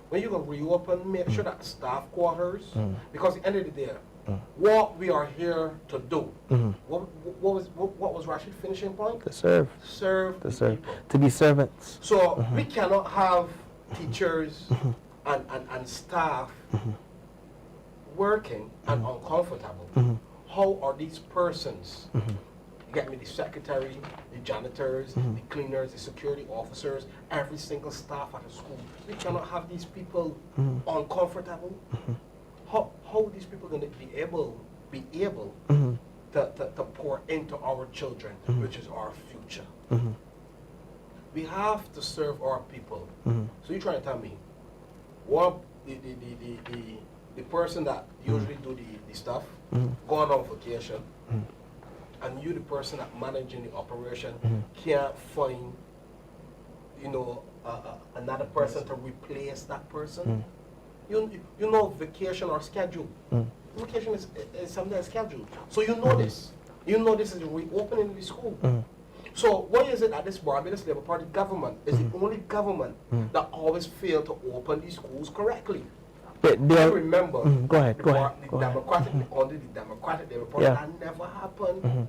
When you're gonna reopen, make sure that staff quarters, because at the end of the day, what we are here to do. What was Rasheed's finishing point? To serve. Serve. To serve. To be servants. So we cannot have teachers and staff working and uncomfortable. How are these persons? You get me, the secretary, the janitors, the cleaners, the security officers, every single staff at the school. We cannot have these people uncomfortable. How are these people going to be able to pour into our children, which is our future? We have to serve our people. So you're trying to tell me, the person that usually do the stuff, going on vacation, and you, the person that managing the operation, can't find, another person to replace that person. You know, vacation are scheduled. Vacation is something that's scheduled. So you know this. You know this is reopening the school. So why is it that this Barbados Labour Party government is the only government that always fail to open these schools correctly? I remember go ahead. Under the Democratic Labour Party, that never happened.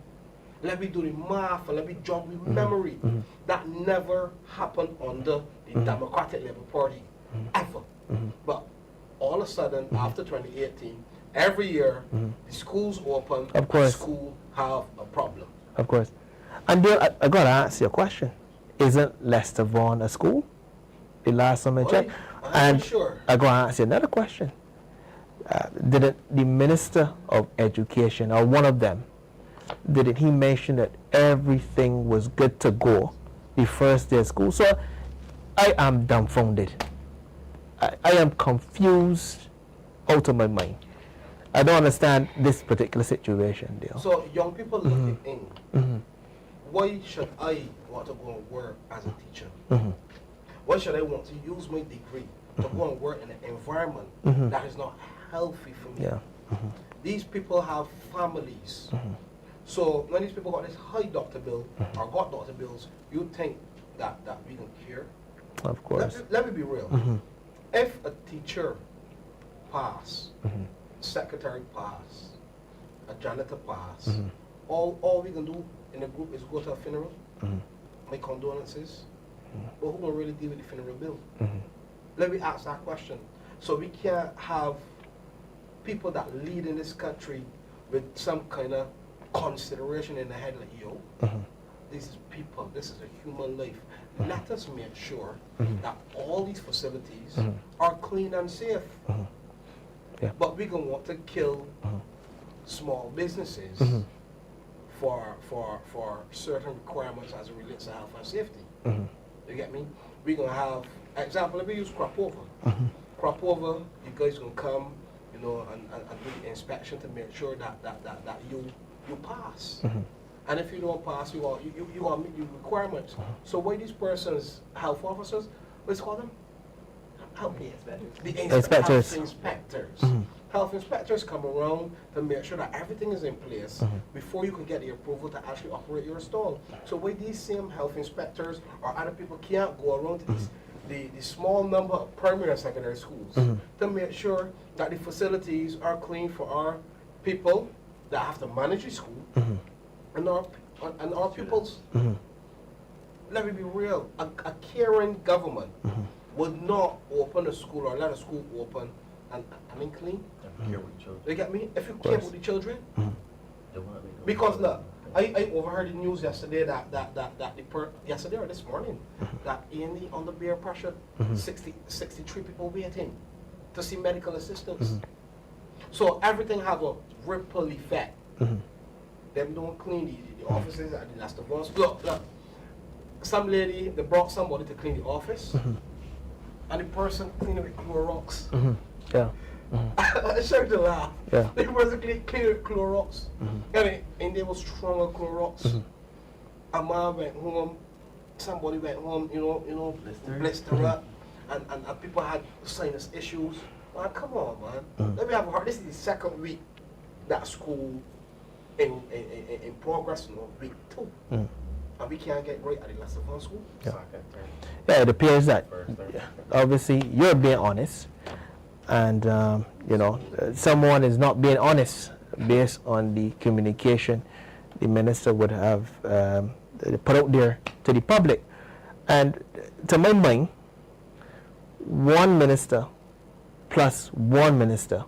Let me do the math and let me jog with memory. That never happened under the Democratic Labour Party, ever. But all of a sudden, after 2018, every year, the schools open, of course. The school have a problem. Of course. And Dale, I got to ask you a question. Isn't Lester Vaughan a school? The last time I checked. I'm sure. I got to ask you another question. Didn't the Minister of Education, or one of them, didn't he mention that everything was good to go the first day of school? So I am dumbfounded. I am confused out of my mind. I don't understand this particular situation, Dale. So young people looking in, why should I want to go and work as a teacher? Why should I want to use my degree to go and work in an environment that is not healthy for me? Yeah. These people have families. So when these people got this high doctor bill or got doctor bills, you think that we can care? Of course. Let me be real. If a teacher pass, secretary pass, a janitor pass, all we can do in a group is go to a funeral, make condolences, but who will really deal with the funeral bill? Let me ask that question. So we can't have people that lead in this country with some kind of consideration in the head like, yo, this is people, this is a human life. Let us make sure that all these facilities are clean and safe. Yeah. But we don't want to kill small businesses for certain requirements as it relates to health and safety. You get me? We're going to have, example, let me use crop over. Crop over, you guys going to come, you know, and do the inspection to make sure that you pass. And if you don't pass, you are meet the requirements. So why these persons, health officers, let's call them? Help me. The Inspectors. Health inspectors. Health inspectors come around to make sure that everything is in place before you can get the approval to actually operate your stall. So why these same health inspectors or other people can't go around to the small number of primary and secondary schools to make sure that the facilities are clean for our people that have to manage the school and our pupils. Let me be real. A caring government would not open a school or let a school open and clean. You get me? If you care with the children, because look, I overheard the news yesterday yesterday or this morning that A&E under bare pressure, 63 people waiting to see medical assistance. So everything have a ripple effect. Them don't clean the offices and the last of us. Look, some lady, they brought somebody to clean the office, and the person cleaned it with Clorox. Yeah. I started to laugh. Yeah. The person cleaned with Clorox. And they was stronger Clorox. A man went home, somebody went home, you know, blister up, and people had sinus issues. Man, come on, man. Let me have a heart. This is the second week that school in progress, you know, week 2. And we can't get right at the last of our school. Yeah, it appears that obviously you're being honest, and you know, someone is not being honest based on the communication the minister would have put out there to the public. And to my mind, one minister plus one minister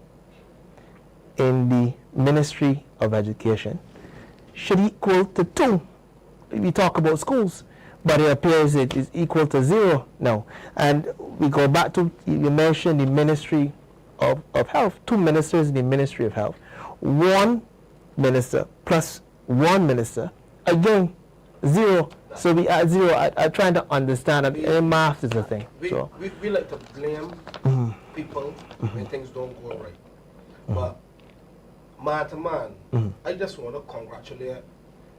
in the Ministry of Education should equal to 2. We talk about schools, but it appears it is equal to 0 now. And we go back to, you mentioned the Ministry of Health, 2 ministers in the Ministry of Health. 1 minister plus 1 minister, again, 0. So we add 0. I'm trying to understand, and math is the thing. We like to blame people when things don't go right. But man to man, I just want to congratulate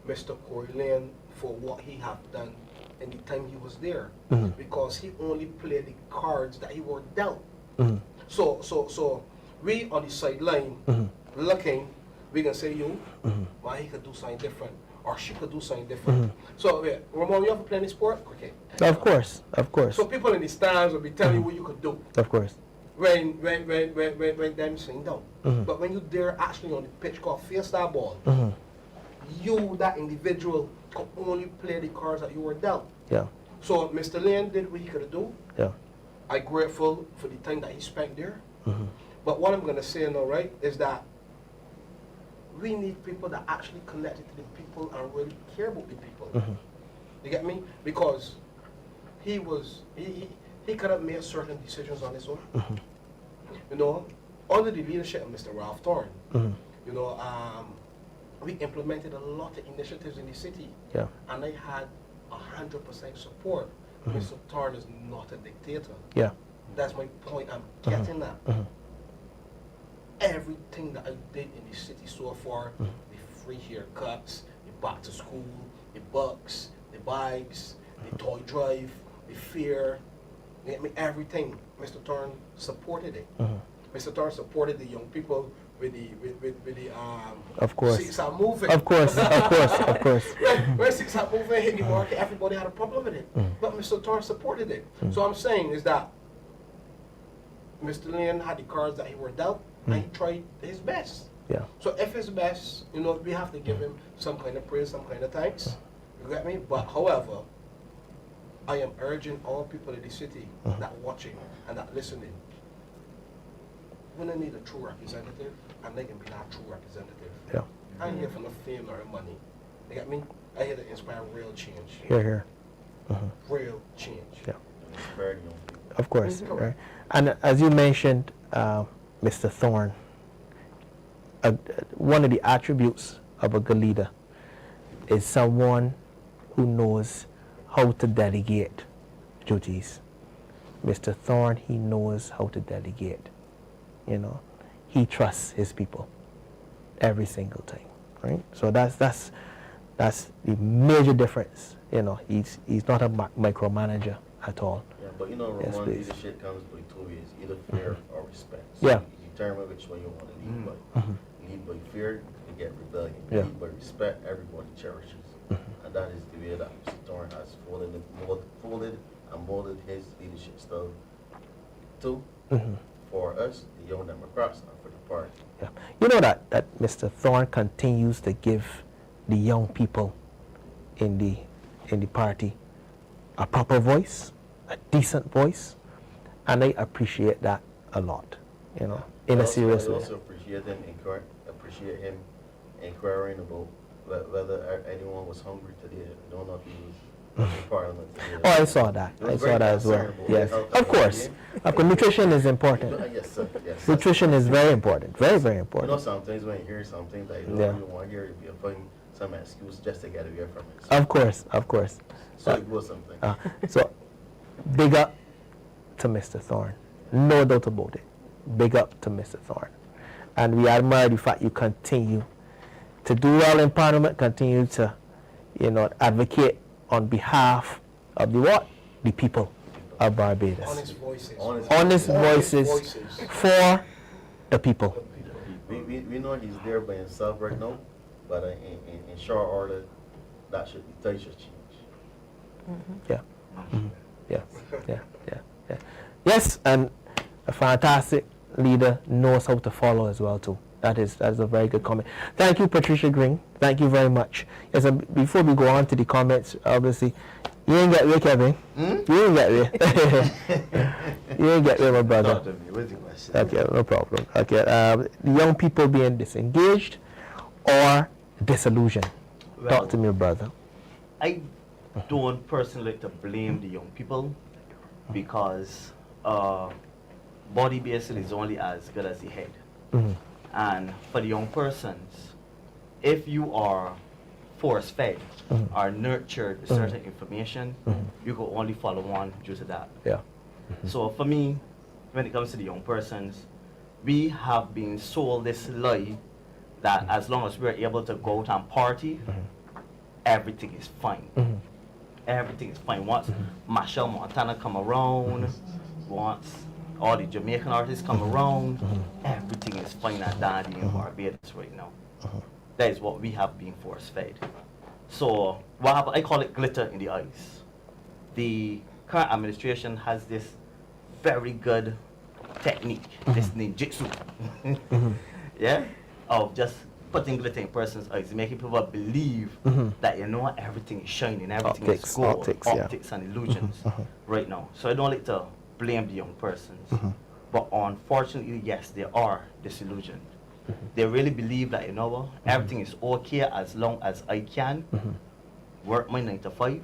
Mr. Corey Lane for what he have done in the time he was there, because he only played the cards that he were dealt. So we on the sideline looking, we can say, yo, well, he could do something different, or she could do something different. So Ramon, you ever play any sport? Cricket. Of course. So people in the stands will be telling you what you could do. Of course. When them sing down. But when you're there actually on the pitch called face that ball, you, that individual, could only play the cards that you were dealt. Yeah. So Mr. Lane did what he could do. Yeah. I'm grateful for the time that he spent there. But what I'm going to say now, right, is that we need people that actually connected to the people and really care about the people. You get me? Because he could have made certain decisions on his own. You know, under the leadership of Mr. Ralph Thorne, you know, we implemented a lot of initiatives in the city, and they had 100% support. Mr. Thorne is not a dictator. That's my point. I'm getting that. Everything that I did in the city so far, the free haircuts, the back to school, the books, the bikes, the toy drive, the fair, everything, Mr. Thorne supported it. Mr. Thorne supported the young people with the of course. 6 are moving. Of course. When 6 are moving hit the market, everybody had a problem with it. But Mr. Thorne supported it. So I'm saying is that Mr. Lane had the cards that he worked out, and he tried his best. So if his best, you know, we have to give him some kind of praise, some kind of thanks. You get me? But however, I am urging all people in the city that watching and that listening, we don't need a true representative, and they can be that true representative. I ain't here for no fame or money. You get me? I here to inspire real change. Here. Real change. Of course. Right. And as you mentioned, Mr. Thorne, one of the attributes of a good leader is someone who knows how to delegate duties. Mr. Thorne, he knows how to delegate. You know, he trusts his people every single time, right? So that's the major difference. You know, he's not a micromanager at all. Yeah, but you know, Ramon, leadership comes by 2 ways: either fear or respect. So you determine which one you want to lead by. Lead by fear, you get rebellion. Lead by respect, everybody cherishes. And that is the way that Mr. Thorne has folded and molded his leadership style too, for us, the young Democrats, and for the party. You know that Mr. Thorne continues to give the young people in the party a proper voice, a decent voice, and I appreciate that a lot. You know, in a serious way. I also appreciate him inquiring about whether anyone was hungry today. I don't know if he was in Parliament today. Oh, I saw that. I saw that as well. Yes, of course. Nutrition is important. Yes, sir. Yes. Nutrition is very important. Very, very important. You know, sometimes when you hear something that you don't really want to hear, you find some excuse just to get away from it. Of course. So it was something. So, big up to Mr. Thorne. No doubt about it. Big up to Mr. Thorne. And we admire the fact you continue to do well in Parliament, continue to, you know, advocate on behalf of the people of Barbados. Honest voices. For the people. We know he's there by himself right now, but in short order, that should change. Yes, and a fantastic leader knows how to follow as well too. That is a very good comment. Thank you, Patricia Green. Thank you very much. Yes, before we go on to the comments, obviously, you ain't get away, Kevin. You ain't get away. You ain't get away, my brother. Talk to me. What's the question? Okay, no problem. Okay, the young people being disengaged or disillusioned. Well, Talk to me, brother. I don't personally like to blame the young people because body basically is only as good as the head. And for the young persons, if you are force-fed or nurtured with certain information, you can only follow one due to that. So for me, when it comes to the young persons, we have been sold this lie that as long as we're able to go out and party, everything is fine. Everything is fine. Once Machel Montana come around, once all the Jamaican artists come around, everything is fine and dandy in Barbados right now. That is what we have been force-fed. So what happened, I call it glitter in the eyes. The current administration has this very good technique, this ninjutsu, of just putting glitter in person's eyes, making people believe that, you know what, everything is shining, everything is gold, optics and illusions right now. So I don't like to blame the young persons, but unfortunately, yes, they are disillusioned. They really believe that, you know what, everything is okay as long as I can work my 9 to 5,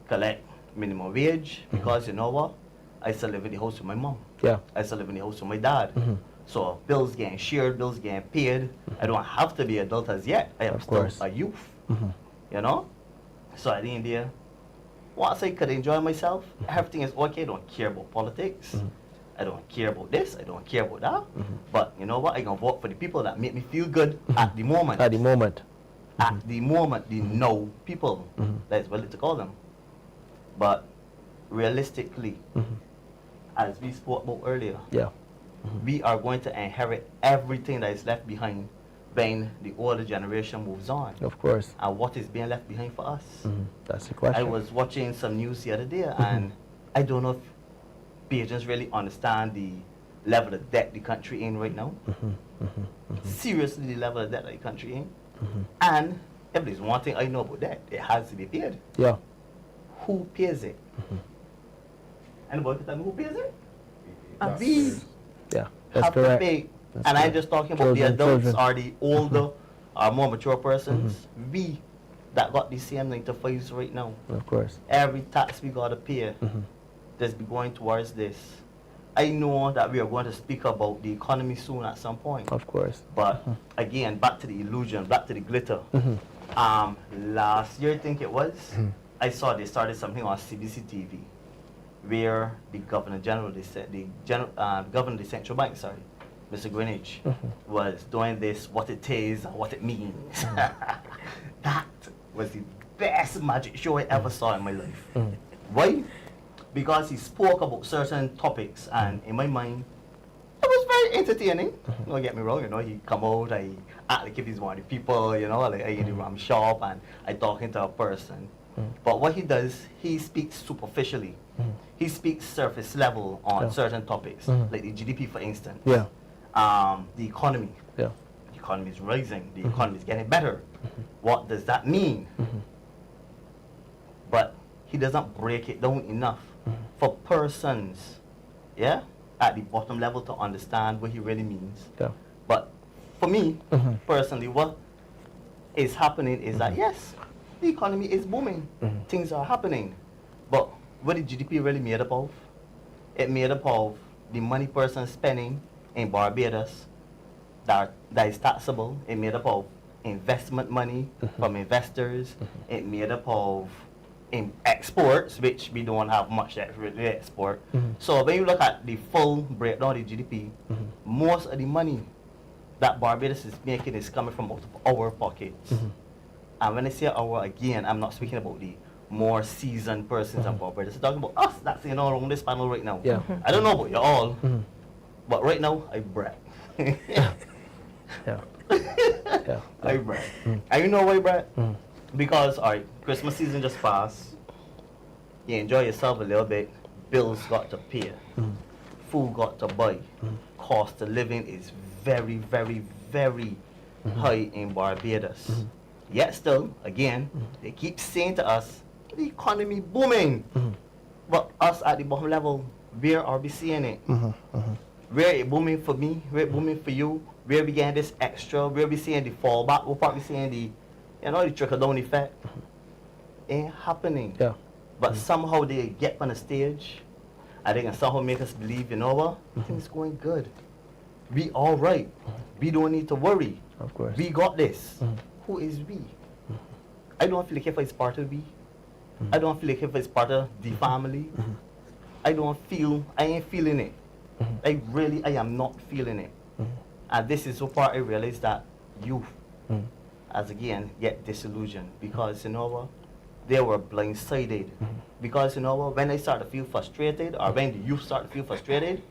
collect minimum wage, because you know what, I still live in the house with my mom. Yeah. I still live in the house with my dad. So bills getting shared, bills getting paid. I don't have to be adult as yet. I am Of still course. a youth. You know? So at the end there, once I could enjoy myself, everything is okay. I don't care about politics. I don't care about this. I don't care about that. But you know what? I can vote for the people that make me feel good at the moment. At the moment. At the moment, the no people. That is what to call them. But realistically, as we spoke about earlier, Yeah. we are going to inherit everything that is left behind when the older generation moves on. Of course. And what is being left behind for us? That's the question. I was watching some news the other day, and I don't know if Bajans really understand the level of debt the country in right now. Seriously, the level of debt that the country in. And if there's one thing I know about that, it has to be paid. Yeah. Who pays it? Anybody can tell me who pays it? Us. We Yeah. That's have to correct. pay. That's And I'm correct. just talking about the Children, adults children. or the older or more mature persons. We that got the same 9 to 5s right now. Of course. Every tax we gotta pay just be going towards this. I know that we are going to speak about the economy soon at some point. Of course. But again, back to the illusion, back to the glitter. Last year, I think it was, I saw they started something on CBC TV, where the Governor General, they said Governor of the Central Bank, sorry, Mr. Greenwich, was doing this, what it is and what it means. That was the best magic show I ever saw in my life. Why? Because he spoke about certain topics, and in my mind, it was very entertaining. Don't get me wrong, you know, he come out, I act like if he's one of the people, you know, like I in the ram shop and I talking to a person. But what he does, he speaks superficially. He speaks surface level on certain topics, like the GDP, for instance. Yeah. The economy. Yeah. The economy is rising. The economy is getting better. What does that mean? But he doesn't break it down enough for persons, yeah, at the bottom level to understand what he really means. Yeah. But for me, personally, what is happening is that, yes, the economy is booming. Things are happening. But what is GDP really made up of? It made up of the money person spending in Barbados that is taxable. It made up of investment money from investors. It made up of in exports, which we don't have much that really export. So when you look at the full breakdown of the GDP, most of the money that Barbados is making is coming from out of our pockets. And when I say our, again, I'm not speaking about the more seasoned persons in Barbados. I'm talking about us that's in all on this panel right now. Yeah. I don't know about you all, but right now I brag. Yeah. Yeah. I brag. And you know why, Brad? Because, alright, Christmas season just passed. You enjoy yourself a little bit. Bills got to pay. Food got to buy. Cost of living is very, very, very high in Barbados. Yet still, again, they keep saying to us, the economy booming. But us at the bottom level, where are we seeing it? Where it booming for me? Where it booming for you? Where we getting this extra? Where we seeing the fallback? What part we seeing the, you know, the trickle-down effect? Ain't happening. Yeah. But somehow they get on the stage and they can somehow make us believe, you know what? Things going good. We all right. We don't need to worry. Of course. We got this. Who is we? I don't feel like if it's part of we. I don't feel like if it's part of the family. I ain't feeling it. I am not feeling it. And this is so far I realize that youth, as again, get disillusioned because, you know what, they were blindsided. Because, you know what, when they start to feel frustrated, or when the youth start to feel frustrated,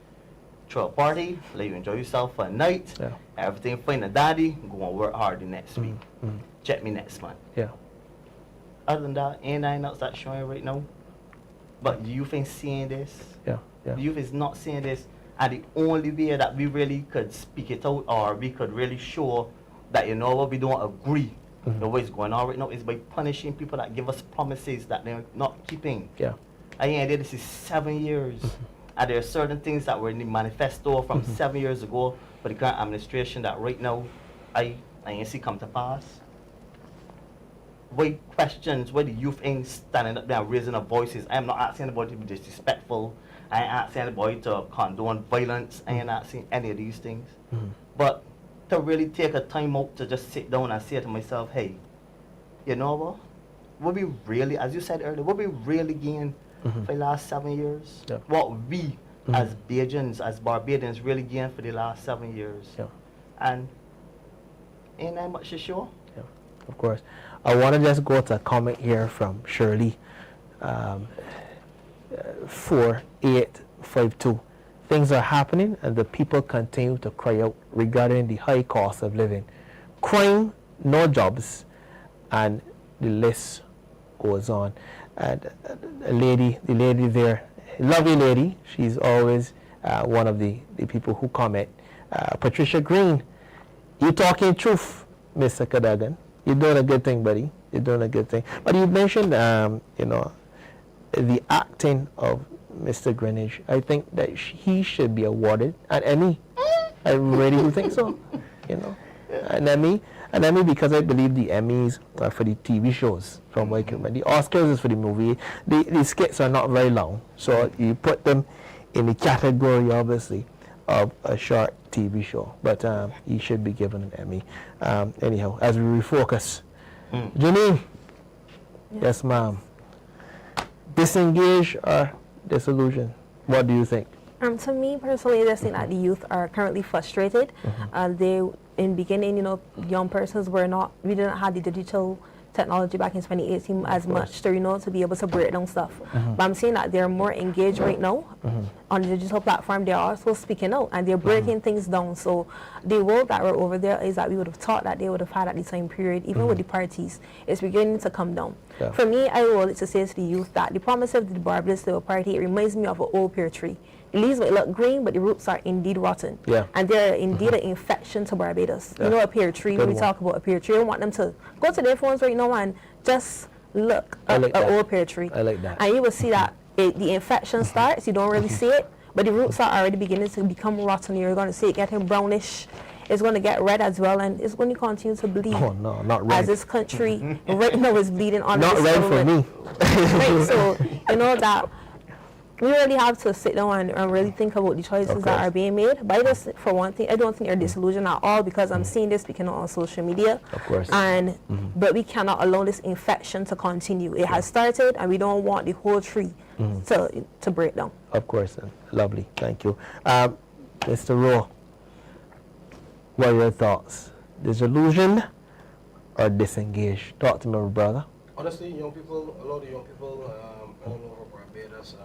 throw a party, let you enjoy yourself for a night, everything fine and daddy, go and work hard the next week. Check me next month. Yeah. Other than that, ain't nothing else that's showing right now. But the youth ain't seeing this. Yeah. Yeah. The youth is not seeing this. And the only way that we really could speak it out, or we could really show that, you know what, we don't agree with what's going on right now, is by punishing people that give us promises that they're not keeping. Yeah. I ain't this is 7 years. And there are certain things that were in the manifesto from 7 years ago for the current administration that right now I ain't see come to pass. Why questions, why the youth ain't standing up there and raising their voices? I am not asking anybody to be disrespectful. I ain't asking anybody to condone violence. I ain't asking any of these things. But to really take a time out to just sit down and say to myself, hey, you know what we really, as you said earlier, what we really gained for the last 7 years? Yeah. What we as Bajans, as Barbadians really gained for the last 7 years? Yeah. And ain't that much to show? Yeah, of course. I want to just go to a comment here from Shirley, 4852. Things are happening and the people continue to cry out regarding the high cost of living. Crime, no jobs, and the list goes on. And the lady there, lovely lady, she's always one of the people who comment. Patricia Green, you talking truth, Mr. Cadogan. You're doing a good thing, buddy. You're doing a good thing. But you mentioned, you know, the acting of Mr. Greenwich. I think that he should be awarded an Emmy. I really do think so. You know, an Emmy because I believe the Emmys are for the TV shows from Goodman. The Oscars is for the movie. The skits are not very long, so you put them in the category, obviously, of a short TV show. But he should be given an Emmy. Anyhow, as we refocus, Janine. Yes, ma'am. Disengage or disillusion? What do you think? To me personally, I think that the youth are currently frustrated. They, in beginning, you know, young persons we didn't have the digital technology back in 2018 as much to, you know, to be able to break down stuff. But I'm seeing that they're more engaged right now on the digital platform. They're also speaking out and they're breaking things down. So the world that we're over there is that we would have thought that they would have had at the same period, even with the parties, it's beginning to come down. Yeah. For me, I would like to say to the youth that the promise of the Barbados Labour Party, it reminds me of an old pear tree. The leaves might look green, but the roots are indeed rotten. Yeah. And they're indeed an infection to Barbados. Yeah. You know, a pear tree, Good when we one. talk about a pear tree, I want them to go to their phones right now and just look at like an that. old pear tree. I like that. And you will see that the infection starts, you don't really see it, but the roots are already beginning to become rotten. You're going to see it getting brownish. It's going to get red as well, and it's going to continue to bleed. Oh, no, not red. As this country right now is bleeding on Not this red for government. me. Right, so you know that we really have to sit down and really think about the choices that are being made. But I just, for one thing, I don't think they're disillusioned at all because I'm seeing this speaking on social media. Of course. And but we cannot allow this infection to continue. It has started, and we don't want the whole tree to break down. Of course, lovely. Thank you, Mr. Rowe. What are your thoughts? Disillusioned or disengaged? Talk to me, brother. Honestly, young people, a lot of young people all over Barbados,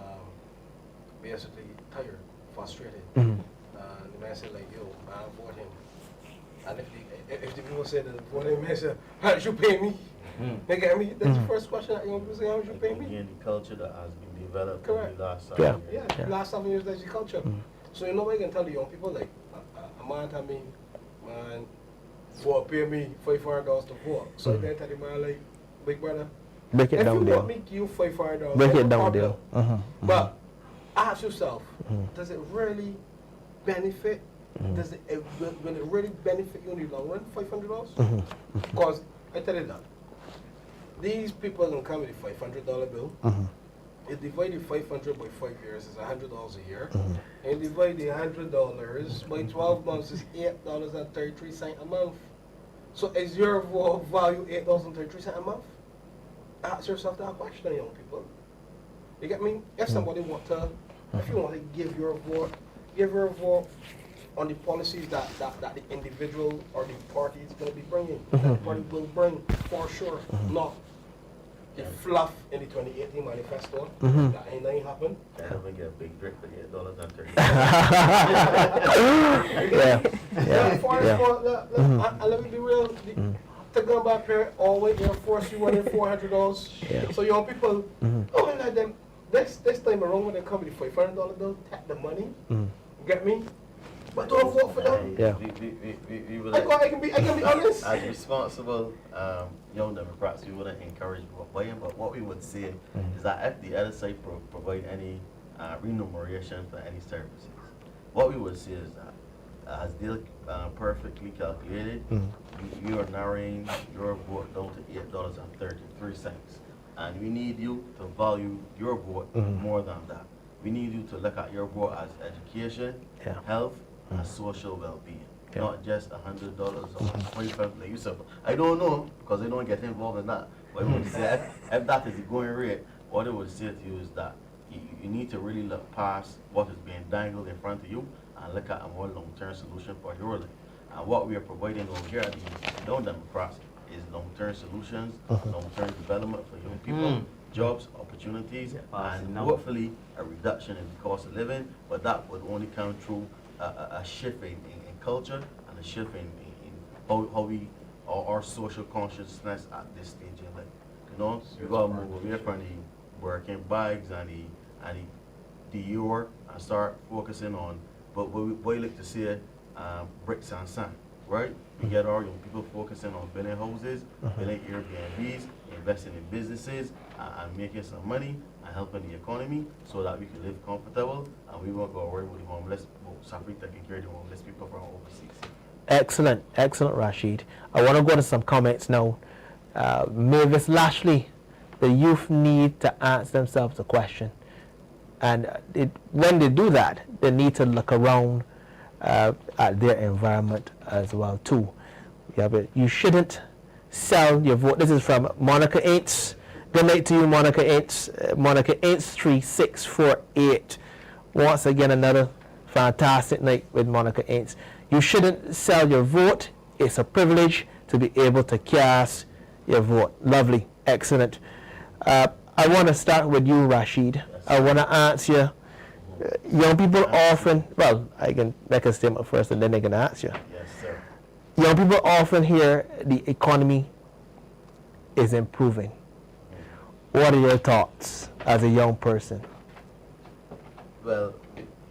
basically tired, frustrated. The man said like, yo, I'm voting. And if the people say that voting, man said, how did you pay me? They get me. That's the first question that young people say, how did you pay me? Again, the culture that has been developed Correct. in the last Yeah. years. Yeah, last 7 years that's the culture. So you know what you can tell the young people, like, a man tell me, man, for pay me $500 to vote. So I can tell the man like, big brother, Break it if down you there. want me give you $500, Break no it down problem. there. But ask yourself, does it really benefit? Does it will it really benefit you in the long run? $500? Because I tell you that these people don't come with a $500 bill. You divide the 500 by 5 years is $100 a year. And you divide the $100 by 12 months is $8.33 a month. So is your value $8.33 a month? Ask yourself that question, young people. You get me? If somebody if you want to give your vote on the policies that the individual or the party is going to be bringing. That the party will bring for sure, not the fluff in the 2018 manifesto. That ain't happened. I never get a big drink for $8.30. And let me be real. To go back here, always Air Force, you want $400. So young people, don't let them. This time around when they come with the $500 bill, take the money. Get me? But don't vote for them. Yeah. We would I can be honest. as responsible young Democrats, we wouldn't encourage buying, but what we would say is that if the other side provide any remuneration for any services, what we would say is that as they perfectly calculated, you are narrowing your vote down to $8.33. And we need you to value your vote more than that. We need you to look at your vote as education, health, and social well-being. Not just $100 or $25, like you said. I don't know, because I don't get involved in that. But I would say, if that is the going rate, what I would say to you is that you need to really look past what is being dangled in front of you and look at a more long-term solution for your life. And what we are providing over here at the Young Democrats is long-term solutions, long-term development for young people, jobs, opportunities, and hopefully a reduction in the cost of living. But that would only come through a shift in culture and a shift in how we, our social consciousness at this stage in life. You know, you gotta move away from the working bags and the Euro and start focusing on what we like to say, bricks and sand, right? We get our young people focusing on building houses, building Airbnbs, investing in businesses, and making some money and helping the economy so that we can live comfortable and we won't go away with the homeless, suffering, taking care of the homeless people from overseas. Excellent, excellent, Rasheed. I want to go to some comments now. Mavis Lashley, the youth need to ask themselves a question. And when they do that, they need to look around at their environment as well too. You shouldn't sell your vote. This is from Monica Aitz. Good night to you, Monica Aitz. Monica Aitz 3648. Once again, another fantastic night with Monica Aitz. You shouldn't sell your vote. It's a privilege to be able to cast your vote. Lovely, excellent. I want to start with you, Rasheed. I want to ask you, young people often, well, I can make a statement first and then they can ask you. Yes, sir. Young people often hear the economy is improving. What are your thoughts as a young person? Well,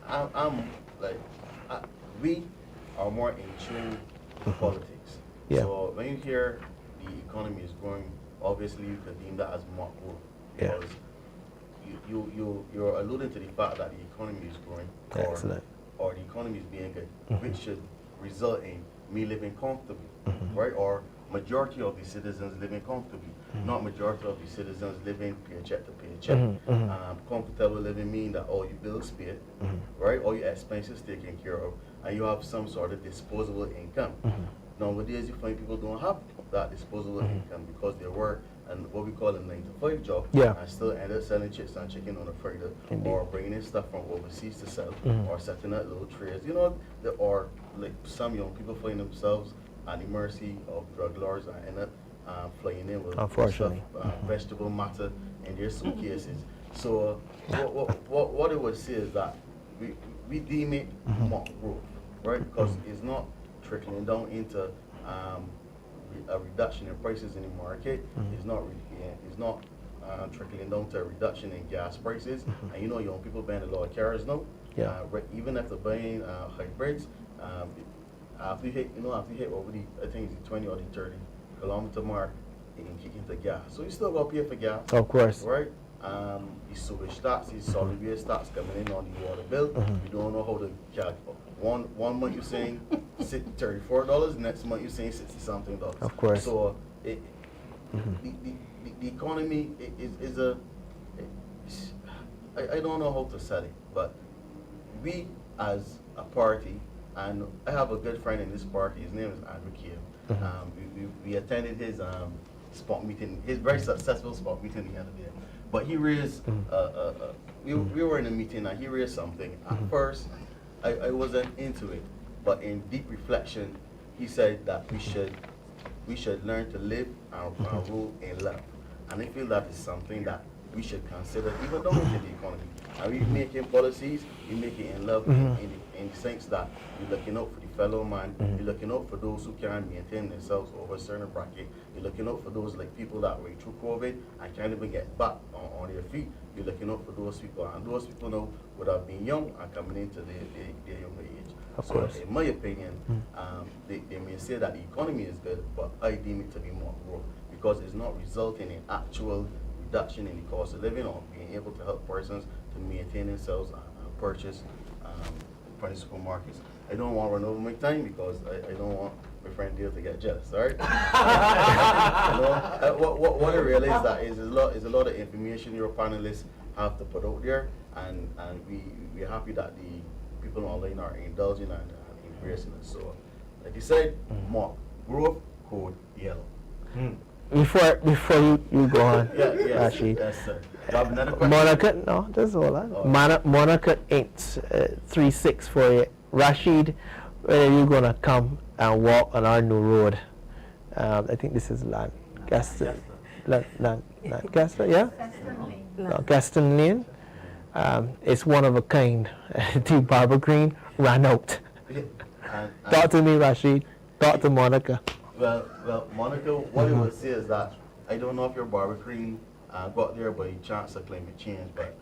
I'm like, we are more in tune with politics. Yeah. So when you hear the economy is growing, obviously you can deem that as mock growth. Yeah. Because you're alluding to the fact that the economy is growing, or the economy is being good, which should result in me living comfortably, right? Or majority of the citizens living comfortably, not majority of the citizens living paycheck to paycheck. Comfortable living mean that all your bills paid, right? All your expenses taken care of, and you have some sort of disposable income. Nowadays, you find people don't have that disposable income because they work and what we call a 9-to-5 job, and still end up selling chips and chicken on a Friday, or bringing in stuff from overseas to sell, or setting up little trays. You know, or like some young people find themselves at the mercy of drug lords and end up flying in with stuff, vegetable matter in their suitcases. So what I would say is that we deem it mock growth, right? Because it's not trickling down into a reduction in prices in the market. It's not trickling down to a reduction in gas prices. And you know, young people buying a lot of cars now. Even after buying hybrids, after you hit over the, I think it's the 20 or the 30 kilometer mark, you can kick into gas. So you still got to pay for gas. Of course. Right? The sewage tax, the solid waste tax coming in on the water bill. We don't know how to calculate. One month you're saying $34, next month you're saying $60-something. Of course. So the economy is I don't know how to sell it, but we as a party, and I have a good friend in this party, his name is Andrew Kiel. We attended his spot meeting, his very successful spot meeting the other day. But he raised, we were in a meeting and he raised something. At first, I wasn't into it, but in deep reflection, he said that we should learn to live and rule in love. And I feel that is something that we should consider, even though it's in the economy. And we're making policies, we make it in love in the sense that you're looking out for the fellow man, you're looking out for those who can't maintain themselves over a certain bracket, you're looking out for those like people that went through COVID and can't even get back on their feet, you're looking out for those people, and those people now would have been young and coming into their younger age. Of course. In my opinion, they may say that the economy is good, but I deem it to be more growth because it's not resulting in actual reduction in the cost of living or being able to help persons to maintain themselves and purchase from the supermarkets. I don't want to run over my time because I don't want my friend Dale to get jealous, all right? What I realize that is a lot of information your panelists have to put out there, and we're happy that the people online are indulging and embracing it. So, like you said, Mark, growth code yellow. Before you go on, Rasheed. Yes, sir. You have another question? Monica, no, just hold on. Monica 836 for you. Rasheed, when are you gonna come and walk on our new road? I think this is Lancaster, Lancaster, yeah? Gaston Lane. It's one of a kind. The Barber Green ran out. Talk to me, Rasheed. Talk to Monica. Well, Monica, what I would say is that I don't know if your Barber Green got there by chance of climate change, but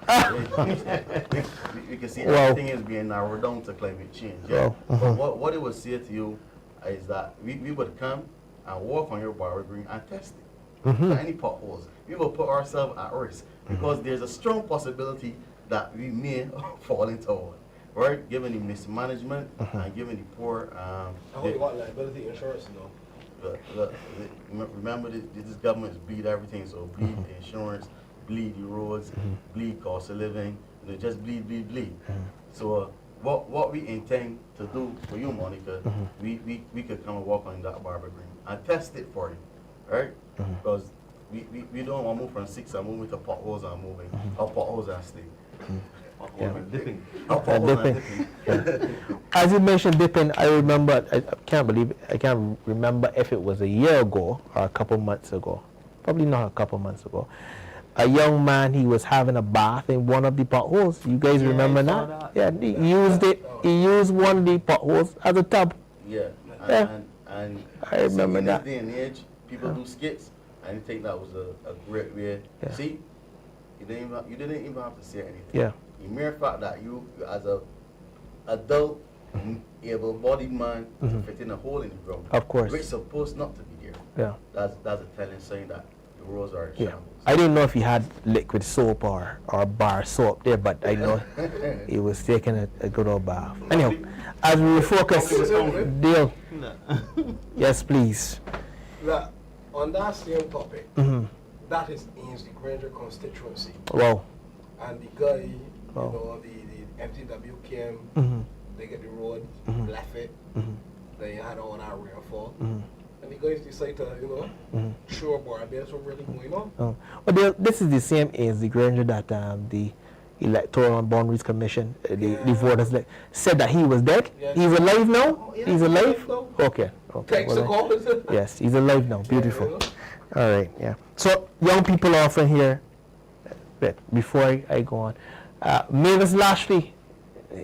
we can see everything is being narrowed down to climate change. Yeah. But what I would say to you is that we would come and walk on your Barber Green and test it. For any potholes. We will put ourselves at risk because there's a strong possibility that we may fall into one. Right? Given the mismanagement and given the poor. I hope you want liability insurance, you know. Remember, this government bleed everything. So bleed the insurance, bleed the roads, bleed cost of living. You know, just bleed. So what we intend to do for you, Monica, we could come and walk on that Barber Green and test it for you, right? Because we don't want to move from 6 and moving to potholes and moving, or potholes and stay. Dipping. As you mentioned dipping, I remember, I can't remember if it was a year ago or a couple months ago. Probably not a couple months ago. A young man, he was having a bath in one of the potholes. You guys remember that? Yeah, he used it. He used one of the potholes as a tub. Yeah. And I remember in that. this day and age, people do skits, and I think that was a great way. Yeah. See, you didn't even have to say anything. Yeah. The mere fact that you, as a adult, able-bodied man, fit in a hole in the ground. Of course. Which is supposed not to be there. Yeah. That's a telling sign that the roads are in shambles. I didn't know if he had liquid soap or bar soap there, but I know he was taking a good old bath. Anyhow, as we refocus, Dale. Yes, please. Now, on that same topic, that is Ainsley Granger constituency. Wow. And the guy, you know, the MTW came, they get the road, left it, they had all that rainfall. And the guys decide to, you know, show up Barbados what really going on. Well, this is the same as the Granger that the Electoral and Boundaries Commission, the voters said that he was dead. Yeah. He's alive now? Yeah, he's alive? now. Okay. Thanks to call. Yes, he's alive now. Beautiful. Yeah, you know. All right, yeah. So, young people often here, before I go on, Mavis Lashley,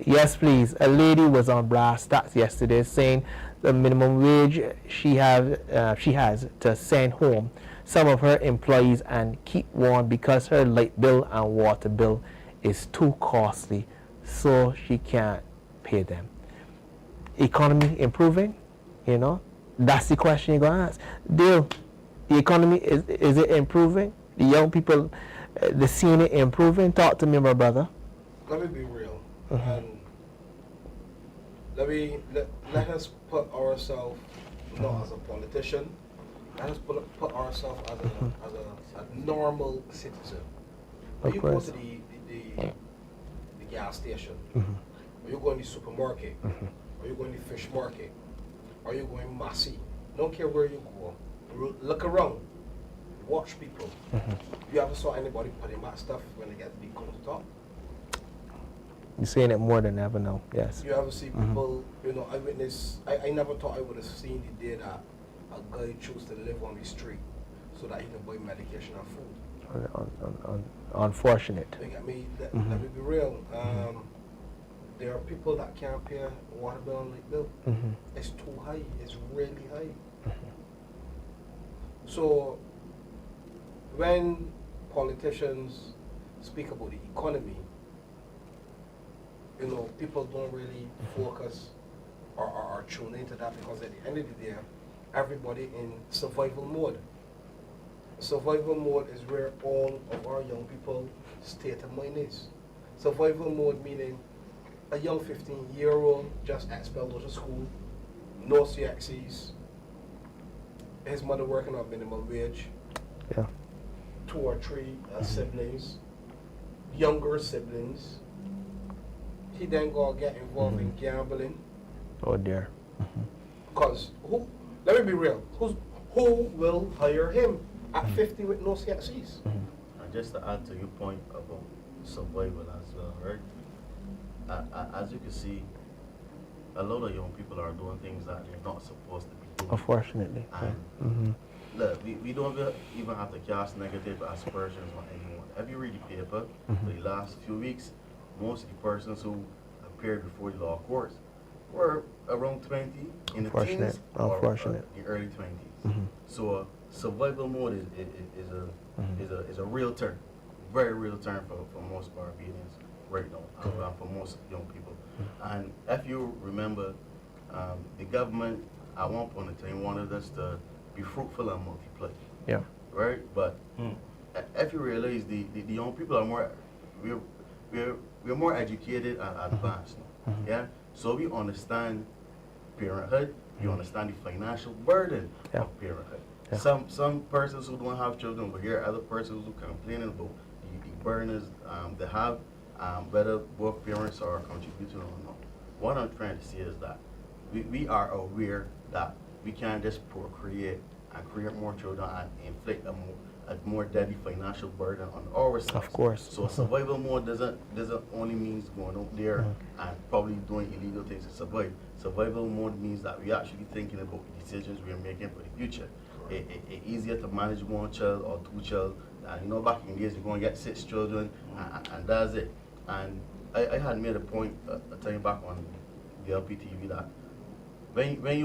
yes please, a lady was on blast stats yesterday saying the minimum wage she has to send home some of her employees and keep warm because her light bill and water bill is too costly, so she can't pay them. Economy improving, you know, that's the question you're going to ask. Dale, the economy, is it improving? The young people, the seeing it improving? Talk to me, my brother. Let me be real. And let us put ourselves not as a politician. Let us put ourselves as a normal citizen. When you go to the gas station, or you go in the supermarket, or you go in the fish market, or you go in Massey, don't care where you go, look around, watch people. You ever saw anybody putting that stuff when they get to the countertop? You're saying it more than ever now, yes. You ever see people, you know, I never thought I would have seen the day that a guy chose to live on the street so that he can buy medication and food. Unfortunate. You get me? Let me be real. There are people that can't pay water bill and light bill. It's too high. It's really high. So when politicians speak about the economy, you know, people don't really focus or tune into that because at the end of the day, everybody in survival mode. Survival mode is where all of our young people state of mind is. Survival mode meaning a young 15-year-old just expelled out of school, no CXCs, his mother working on minimum wage, Yeah. 2 or 3 siblings, younger siblings. He then gonna get involved in gambling. Oh dear. Because let me be real, who will hire him at 50 with no CXCs? And just to add to your point about survival as well, right? As you can see, a lot of young people are doing things that they're not supposed to be doing. Unfortunately. And look, we don't even have to cast negative aspersions on anyone. If you read the paper for the last few weeks, most of the persons who appeared before the law courts were around 20, in the teens, or the early 20s. So survival mode is a real term, very real term for most Barbadians right now, and for most young people. And if you remember, the government at one point in time wanted us to be fruitful and multiply. Yeah. Right? But if you realize the young people are more, we're more educated and advanced now. Yeah? So we understand parenthood, we understand the financial burden of parenthood. Yeah. Some persons who don't have children will hear other persons who complaining about the burdens they have, whether both parents are contributing or not. What I'm trying to say is that we are aware that we can't just procreate and create more children and inflict a more deadly financial burden on ourselves. Of course. So survival mode doesn't only means going out there and probably doing illegal things to survive. Survival mode means that we're actually thinking about the decisions we're making for the future. It's easier to manage 1 child or 2 children. And you know, back in the days, you're going to get 6 children, and that's it. And I had made a point a time back on DLP TV that when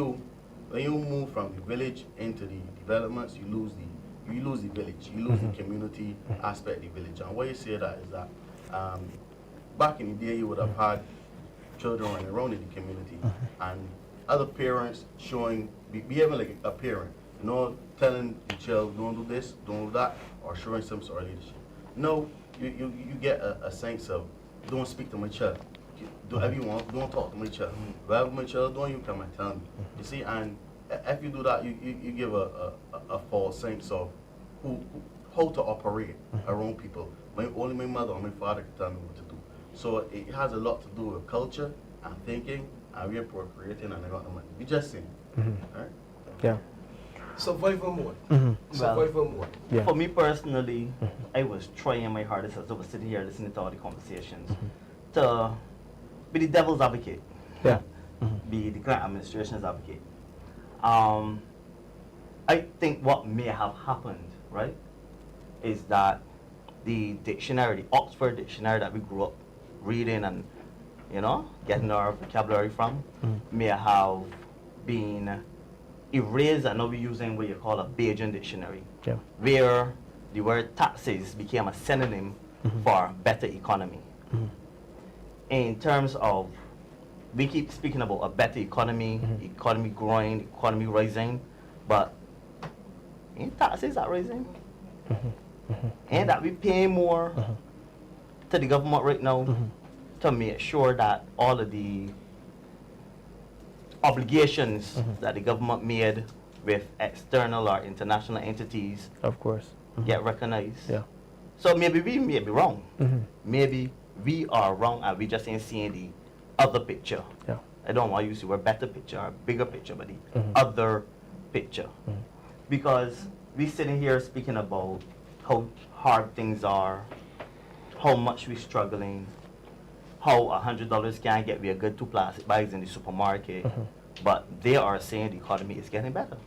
you move from the village into the developments, you lose the village, you lose the community aspect of the village. And why you say that is that back in the day, you would have had children running around in the community, and other parents behaving like a parent, you know, telling the child, don't do this, don't do that, or showing some sort of leadership. No, you get a sense of, don't speak to my child. Do whatever you want, don't talk to my child. Whatever my child doing, you come and tell me. You see, and if you do that, you give a false sense of how to operate around people. Only my mother or my father can tell me what to do. So it has a lot to do with culture and thinking, and we're procreating, and I got no money. We just sing. Right? Yeah. Survival mode. Survival mode. Yeah. For me personally, I was trying my hardest as I was sitting here listening to all the conversations to be the devil's advocate. Yeah. Be the current administration's advocate. I think what may have happened, right, is that the dictionary, the Oxford dictionary that we grew up reading and, you know, getting our vocabulary from, may have been erased, and now we're using what you call a Bayesian dictionary, where the word taxes became a synonym for better economy. In terms of, we keep speaking about a better economy, economy growing, economy rising, but ain't taxes that rising? Ain't that we pay more to the government right now to make sure that all of the obligations that the government made with external or international entities, of course, get recognized? Yeah. So maybe we may be wrong. Maybe we are wrong and we just ain't seeing the other picture. Yeah. I don't want to use the word better picture or bigger picture, but the other picture. Because we sitting here speaking about how hard things are, how much we're struggling, how $100 can't get me a good 2 plastic bags in the supermarket, but they are saying the economy is getting better.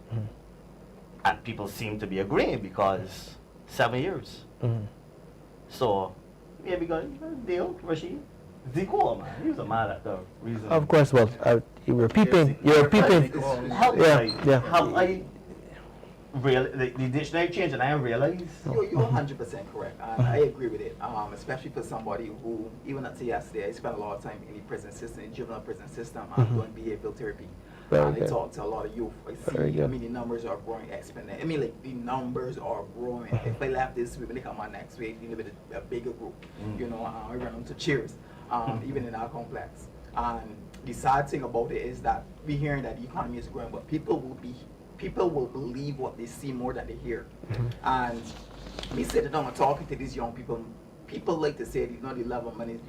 And people seem to be agreeing because 7 years. So maybe got a deal, Rasheed. Zico, man, he was a man at the reason. Of course, well, you were peeping. You were peeping. Help Yeah. Have I the dictionary changed and I didn't realize? You're 100% correct, and I agree with it. Especially for somebody who, even until yesterday, I spent a lot of time in the prison system, in the juvenile prison system, doing behavioral therapy. And I talk to a lot of youth. I see, I mean, the numbers are growing exponentially. I mean, like, the numbers are growing. If I left this week, when they come on next week, you know, with a bigger group, you know, I run them to cheers. even in our complex. And the sad thing about it is that we're hearing that the economy is growing, but people will believe what they see more than they hear. And we sit down and talking to these young people. People like to say, the love of money is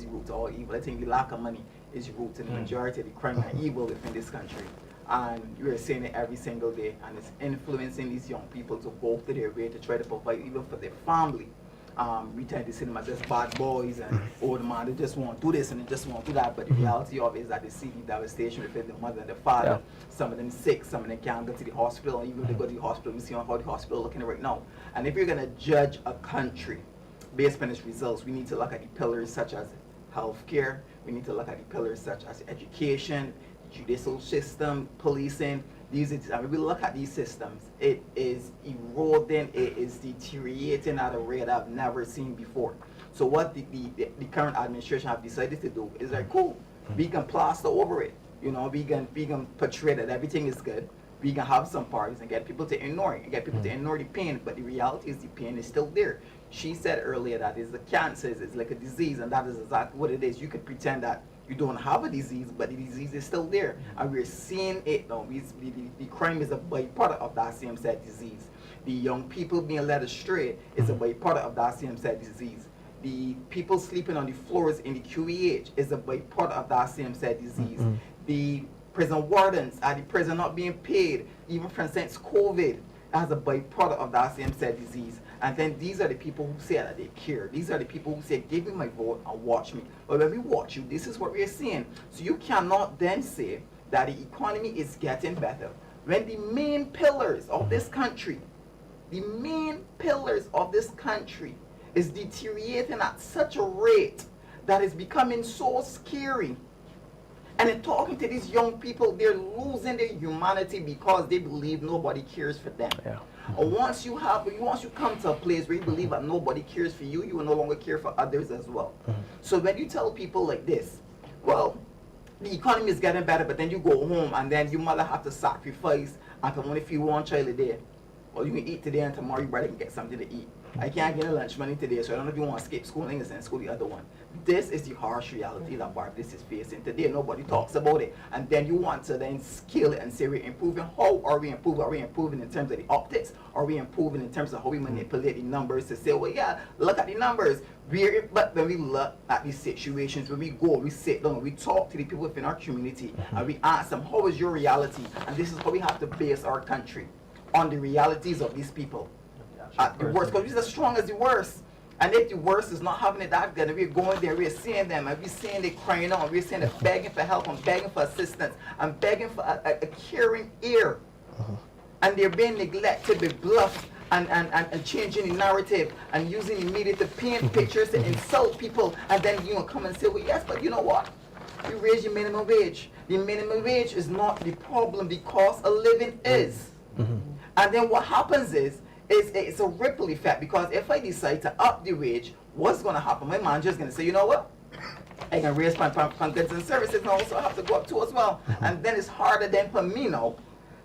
the root to all evil. I think the lack of money is the root to the majority of the crime and evil within this country. And we're seeing it every single day, and it's influencing these young people to go to their way to try to provide even for their family. We tend to see them as just bad boys and oh, the man, they just want to do this and they just want to do that. But the reality of it is that they see the devastation within the mother and the father. Some of them sick, some of them can't go to the hospital. And even if they go to the hospital, we see how the hospital is looking right now. And if you're going to judge a country based on its results, we need to look at the pillars such as healthcare. We need to look at the pillars such as education, judicial system, policing. And we look at these systems, it is eroding, it is deteriorating at a rate I've never seen before. So what the current administration have decided to do is like, cool, we can plaster over it. You know, we can portray that everything is good. We can have some parties and get people to ignore it, and get people to ignore the pain, but the reality is the pain is still there. She said earlier that it's a cancer, it's like a disease, and that is exactly what it is. You could pretend that you don't have a disease, but the disease is still there. And we're seeing it now. The crime is a byproduct of that same said disease. The young people being led astray is a byproduct of that same said disease. The people sleeping on the floors in the QEH is a byproduct of that same said disease. The prison wardens at the prison not being paid, even since COVID, as a byproduct of that same said disease. And then these are the people who say that they care. These are the people who say, give me my vote and watch me. But when we watch you, this is what we're seeing. So you cannot then say that the economy is getting better when the main pillars of this country, is deteriorating at such a rate that is becoming so scary. And in talking to these young people, they're losing their humanity because they believe nobody cares for them. And once you come to a place where you believe that nobody cares for you, you will no longer care for others as well. So when you tell people like this, well, the economy is getting better, but then you go home and then your mother have to sacrifice and can only feed one child a day. Well, you can eat today and tomorrow your brother can get something to eat. I can't get a lunch money today, so I don't know if you want to skip school and school the other one. This is the harsh reality that Barbados is facing today. Nobody talks about it. And then you want to then scale it and say we're improving. How are we improving? Are we improving in terms of the optics? Are we improving in terms of how we manipulate the numbers to say, well, yeah, look at the numbers. But when we look at these situations, when we go, we sit down, we talk to the people within our community, and we ask them, how is your reality? And this is how we have to base our country, on the realities of these people. At the worst, because we're as strong as the worst. And if the worst is not having it that good, and we're going there, we're seeing them, and we're seeing they crying out, we're seeing them begging for help, and begging for assistance, and begging for a caring ear. And they're being neglected with bluff and changing the narrative and using the media to paint pictures to insult people, and then you come and say, well, yes, but you know what? You raise your minimum wage. The minimum wage is not the problem, the cost of living is. And then what happens is, it's a ripple effect, because if I decide to up the wage, what's going to happen? My manager's going to say, you know what? I can raise my goods and services, and also I have to go up too as well. And then it's harder then for me now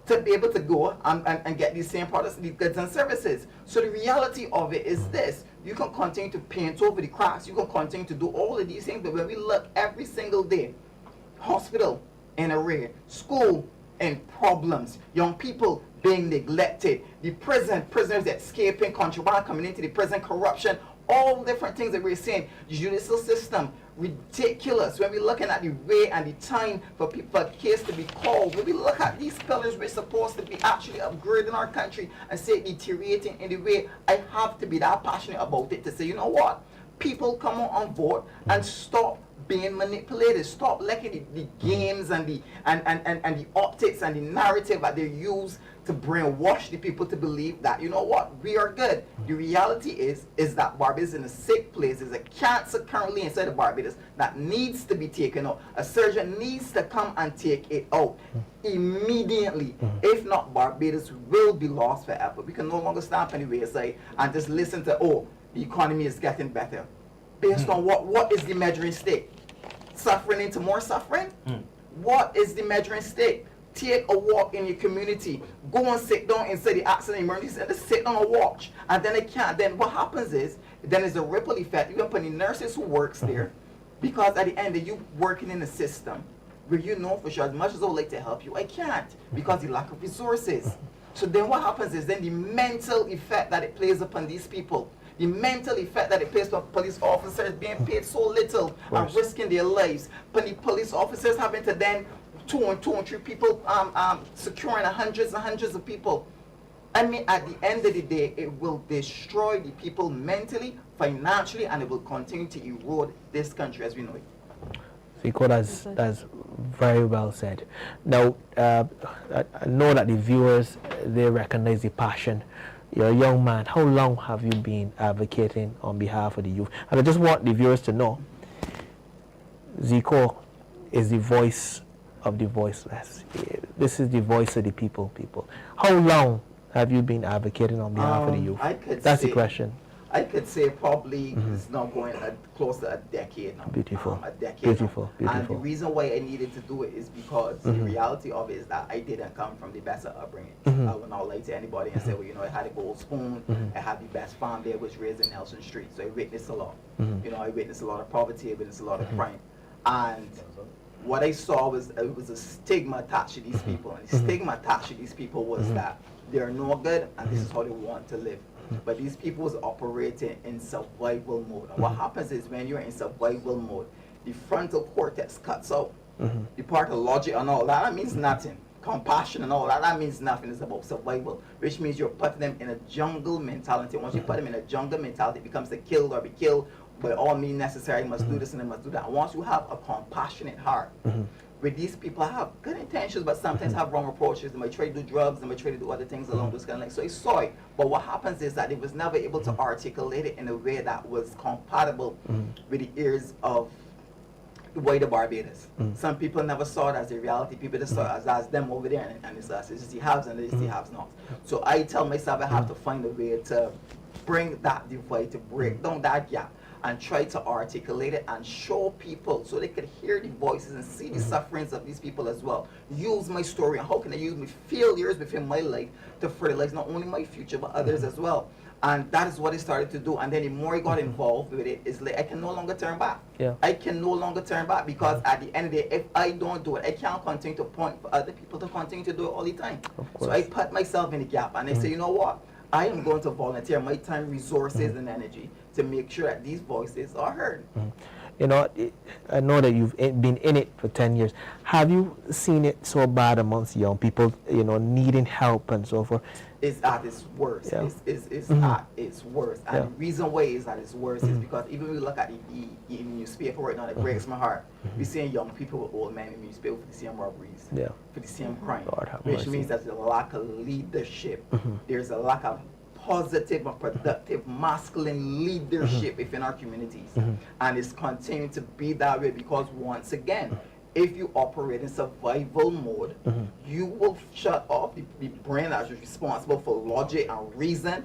to be able to go and get these same products, these goods and services. So the reality of it is this: you can continue to paint over the cracks, you can continue to do all of these things, but when we look every single day, hospital in array, school in problems, young people being neglected, the prisoners escaping, contraband coming into the prison, corruption, all different things that we're seeing, the judicial system, ridiculous. When we're looking at the way and the time for a case to be called, when we look at these pillars, we're supposed to be actually upgrading our country and say deteriorating in the way. I have to be that passionate about it to say, you know what? People come on board and stop being manipulated. Stop letting the games and the optics and the narrative that they use to brainwash the people to believe that, you know what, we are good. The reality is that Barbados is in a sick place. There's a cancer currently inside of Barbados that needs to be taken out. A surgeon needs to come and take it out immediately. If not, Barbados will be lost forever. We can no longer stand on the wayside and just listen to, oh, the economy is getting better. Based on what is the measuring stick? Suffering into more suffering? What is the measuring stick? Take a walk in your community. Go and sit down inside the accident emergency center, sit down and watch. And then they can't. Then what happens is, then there's a ripple effect. Even for the nurses who works there, because at the end of you working in the system, where you know for sure, as much as I would like to help you, I can't because the lack of resources. So then what happens is then the mental effect that it plays upon these people, the mental effect that it plays upon police officers being paid so little and risking their lives, but the police officers having to then two and three people securing hundreds and hundreds of people. I mean, at the end of the day, it will destroy the people mentally, financially, and it will continue to erode this country as we know it. Zico, that's very well said. Now, I know that the viewers, they recognize the passion. You're a young man. How long have you been advocating on behalf of the youth? And I just want the viewers to know, Zico is the voice of the voiceless. This is the voice of the people. How long have you been advocating on behalf of the youth? That's the question. I could say probably it's now going close to a decade now. Beautiful. A decade. Beautiful. And the reason why I needed to do it is because the reality of it is that I didn't come from the best of upbringing. I will not lie to anybody and say, well, you know, I had a gold spoon. I had the best farm there, was raised in Nelson Street. So I witnessed a lot. You know, I witnessed a lot of poverty. I witnessed a lot of crime. And what I saw was it was a stigma attached to these people. And the stigma attached to these people was that they're no good and this is how they want to live. But these people was operating in survival mode. And what happens is when you're in survival mode, the frontal cortex cuts out. The part of logic and all that means nothing. Compassion and all that means nothing. It's about survival, which means you're putting them in a jungle mentality. Once you put them in a jungle mentality, it becomes a kill or be killed by all means necessary. You must do this and you must do that. And once you have a compassionate heart, where these people have good intentions, but sometimes have wrong approaches. They might try to do drugs, they might try to do other things along those kind of lines. So I saw it. But what happens is that they was never able to articulate it in a way that was compatible with the ears of the wider Barbados. Some people never saw it as a reality. People just saw it as them over there, and it's us. It's just the haves and it's the haves not. So I tell myself I have to find a way to bring that divide, to break down that gap, and try to articulate it and show people so they could hear the voices and see the sufferings of these people as well. Use my story and how can I use my failures within my life to fertilize not only my future but others as well. And that is what I started to do. And then the more I got involved with it, it's like I can no longer turn back. I can no longer turn back because at the end of the day, if I don't do it, I can't continue to point for other people to continue to do it all the time. So I put myself in the gap and I say, you know what? I am going to volunteer my time, resources, and energy to make sure that these voices are heard. You know, I know that you've been in it for 10 years. Have you seen it so bad amongst young people, you know, needing help and so forth? It's at its worst. It's at its worst. And the reason why it's at its worst is because even when we look at the newspaper right now, it breaks my heart. We're seeing young people with old men in the newspaper for the same robberies, for the same crime, which means there's a lack of leadership. There's a lack of positive and productive masculine leadership within our communities. And it's continuing to be that way because once again, if you operate in survival mode, you will shut off the brain that is responsible for logic and reason.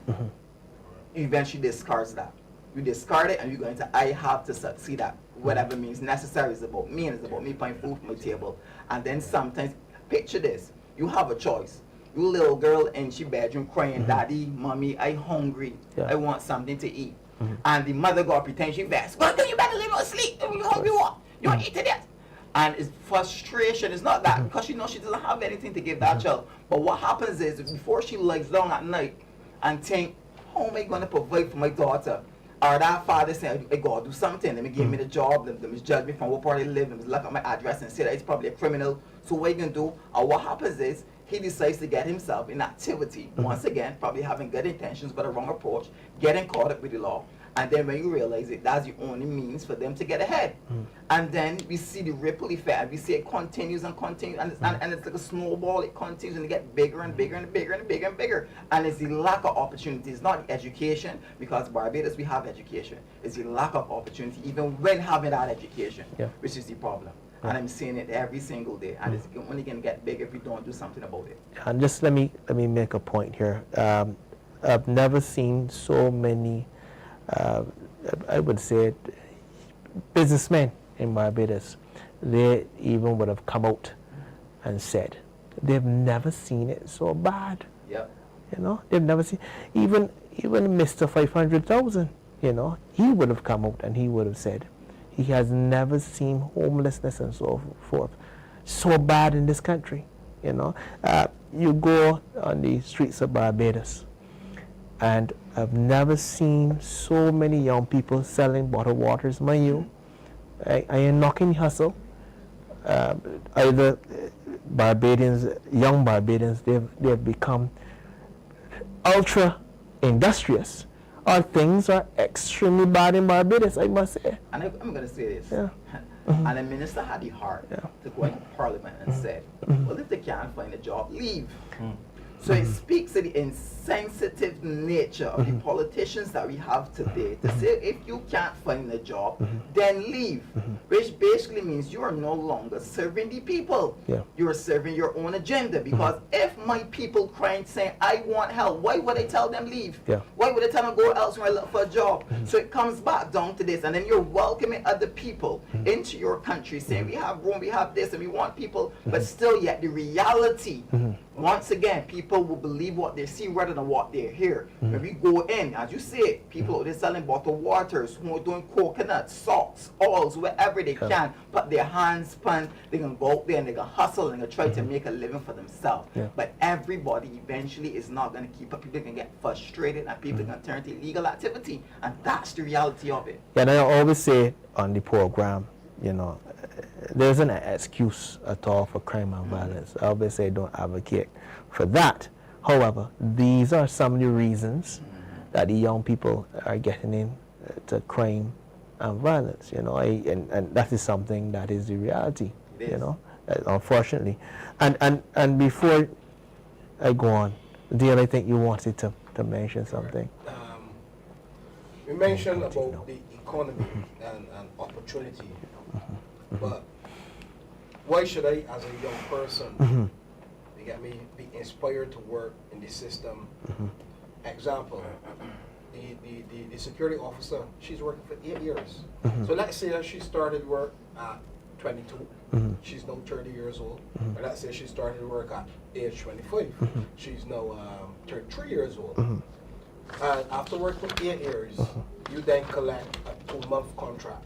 You eventually discards that. You discard it and you're going to, I have to succeed at whatever means necessary. Is about me and it's about me putting food on my table. And then sometimes, picture this, you have a choice. You little girl in she bedroom crying, daddy, mommy, I hungry. I want something to eat. And the mother got pretend she vexed. Well, then you better leave her asleep. You hungry what? You want to eat it? And it's frustration. It's not that because she knows she doesn't have anything to give that child. But what happens is before she lays down at night and think, how am I going to provide for my daughter? Or that father saying, I got to do something. Let me give me the job. Let me judge me from what part I live. Let me look at my address and say that it's probably a criminal. So what are you going to do? Or what happens is he decides to get himself in activity. Once again, probably having good intentions but a wrong approach, getting caught up with the law. And then when you realize it, that's the only means for them to get ahead. And then we see the ripple effect. We see it continues and continues. And it's like a snowball. It continues and it gets bigger and bigger and bigger and bigger and bigger. And it's the lack of opportunity. It's not education, because Barbados, we have education. It's the lack of opportunity, even when having that education, which is the problem. And I'm seeing it every single day. And it's only going to get bigger if we don't do something about it. And just let me make a point here. I've never seen so many I would say businessmen in Barbados. They even would have come out and said they've never seen it so bad. Yep. You know, they've never seen, even Mr. 500,000, you know, he would have come out and he would have said he has never seen homelessness and so forth so bad in this country. You know, you go on the streets of Barbados, and I've never seen so many young people selling bottled waters. Mind you, I am knocking hustle. Either Barbadians, young Barbadians, they've become ultra industrious, or things are extremely bad in Barbados, I must say. And I'm going to say this. Yeah. And the minister had the heart to go into Parliament and said, well, if they can't find a job, leave. So it speaks to the insensitive nature of the politicians that we have today to say, if you can't find a job, then leave. Which basically means you are no longer serving the people. You are serving your own agenda. Because if my people crying saying, I want help, why would I tell them leave? Why would I tell them go elsewhere and look for a job? So it comes back down to this. And then you're welcoming other people into your country saying, we have room, we have this, and we want people. But still yet the reality, once again, people will believe what they see rather than what they hear. When we go in, as you say, people they're selling bottled waters, who are doing coconuts, salts, oils, wherever they can, put their hands spun, they can go out there and they can hustle and they can try to make a living for themselves. But everybody eventually is not going to keep up. People can get frustrated and people can turn to illegal activity, and that's the reality of it. Yeah, and I always say on the program, you know, there isn't an excuse at all for crime and violence. I always say don't advocate for that. However, these are some of the reasons that the young people are getting into crime and violence, you know, and that is something that is the reality, you know, unfortunately. And before I go on, Dale, I think you wanted to mention something. We mentioned about the economy and opportunity, but why should I, as a young person, you get me, be inspired to work in the system? Example, the security officer, she's working for 8 years. So let's say that she started work at 22, she's now 30 years old. Or let's say she started work at age 25, she's now 33 years old. And after working 8 years, you then collect a 2-month contract.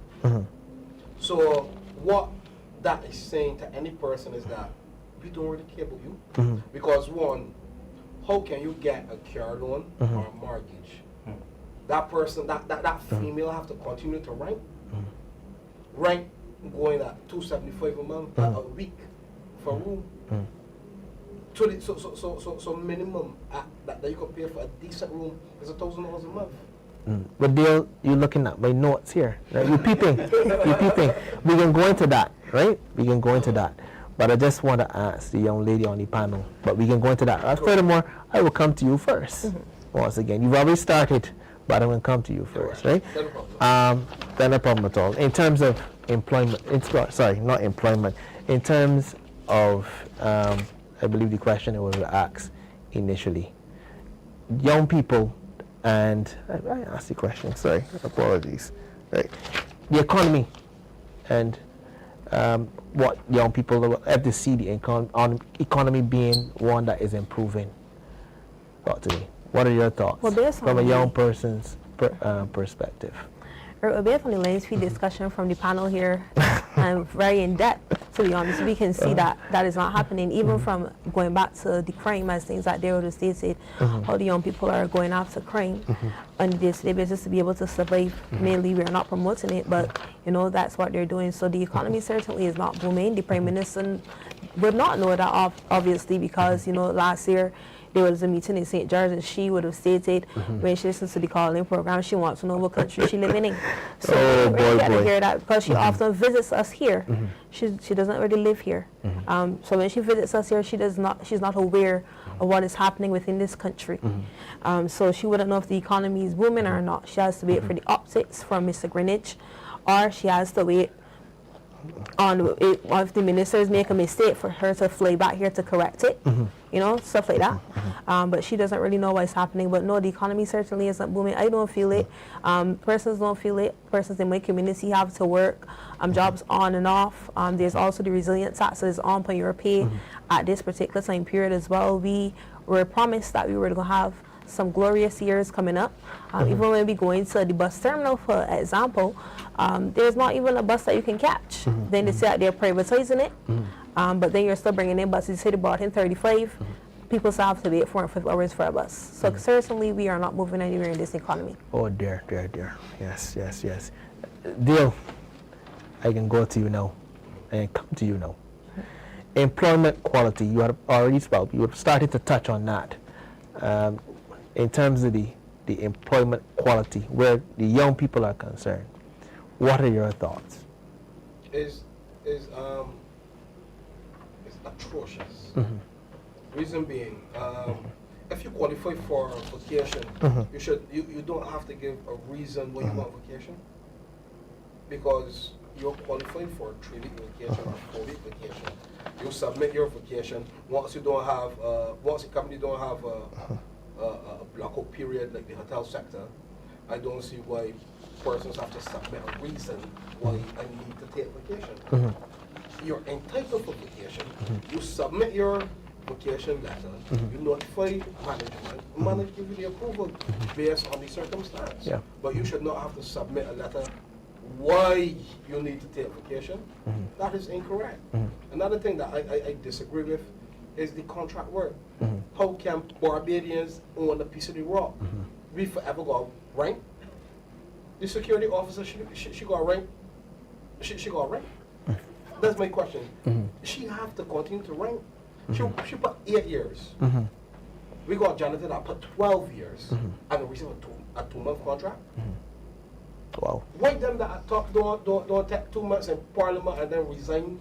So what that is saying to any person is that we don't really care about you. Because one, how can you get a car loan or a mortgage? That person, that female have to continue to rent going at $275 a month, a week for room. So minimum that you can pay for a decent room is $1,000 a month. But Dale, you're looking at my notes here. Right? You're peeping. You're peeping. We can go into that, right? We can go into that. But I just want to ask the young lady on the panel. But we can go into that. Furthermore, I will come to you first. Once again, you've already started, but I'm going to come to you first, right? Then no problem at all. In terms of employment, not employment. In terms of, I believe the question was asked initially. Young people. And I asked the question, sorry, apologies. Right. The economy and what young people have to see the economy being one that is improving. Talk to me. What are your thoughts from a young person's perspective? Based on the lengthy discussion from the panel here, and very in depth, to be honest, we can see that is not happening. Even from going back to the crime, as things like Daryl stated, how the young people are going after crime on a day-to-day basis to be able to survive. Mainly, we are not promoting it, but you know that's what they're doing. So the economy certainly is not booming. The Prime Minister would not know that, obviously, because you know last year there was a meeting in St. George, and she would have stated when she listens to the calling program, she wants to know what country she living in. So we really get to hear that because she often visits us here. She doesn't really live here. So when she visits us here, she's not aware of what is happening within this country. So she wouldn't know if the economy is booming or not. She has to wait for the updates from Mr. Greenwich, or she has to wait if the ministers make a mistake, for her to fly back here to correct it, you know, stuff like that. But she doesn't really know what's happening. But no, the economy certainly isn't booming. I don't feel it. Persons don't feel it. Persons in my community have to work. Jobs on and off. There's also the resilience taxes on your pay at this particular time period as well. We were promised that we were going to have some glorious years coming up. Even when we go into the bus terminal, for example, there's not even a bus that you can catch. Then they say that they're privatizing it, but then you're still bringing in buses. You say they brought in 35, people still have to wait 4 and 5 hours for a bus. So certainly we are not moving anywhere in this economy. Oh dear, dear, dear. Yes, yes, yes. Deal. I can go to you now. I can come to you now. Employment quality, you have already spoke. You have started to touch on that. In terms of the employment quality, where the young people are concerned, what are your thoughts? It's atrocious. Reason being, if you qualify for vacation, you don't have to give a reason why you want vacation, because you're qualified for a 3-week vacation or 4-week vacation. You submit your vacation. Once you don't have, once the company don't have a blackout period like the hotel sector, I don't see why persons have to submit a reason why I need to take vacation. You're entitled for vacation. You submit your vacation letter. You notify management. Management give you the approval based on the circumstance. Yeah. But you should not have to submit a letter why you need to take vacation. That is incorrect. Another thing that I disagree with is the contract work. How can Barbadians own a piece of the rock? We forever got rank. The security officer, she got rank. She got rank. That's my question. She have to continue to rank. She put 8 years. We got janitor that put 12 years and receive a 2-month contract. Wow. Why them that talk don't take 2 months in Parliament and then resign?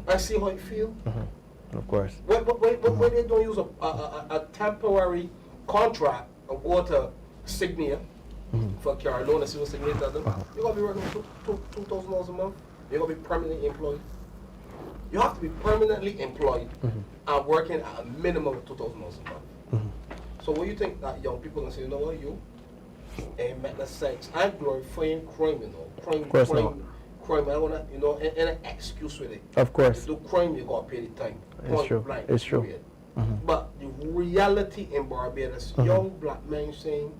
I see how you feel. Of course. Why they don't use a temporary contract and go to Signia for car loan and civil signature? You're going to be working $2,000 a month. You're going to be permanently employed. You have to be permanently employed and working at a minimum of $2,000 a month. So what you think that young people can say, you know what, you ain't make no sense. I'm glorifying crime, you know. Crime, I don't want to, you know, any excuse with it. Of course. To do crime, you got to pay the time. It's true. Blank, It's true. period. But the reality in Barbados, young black men saying,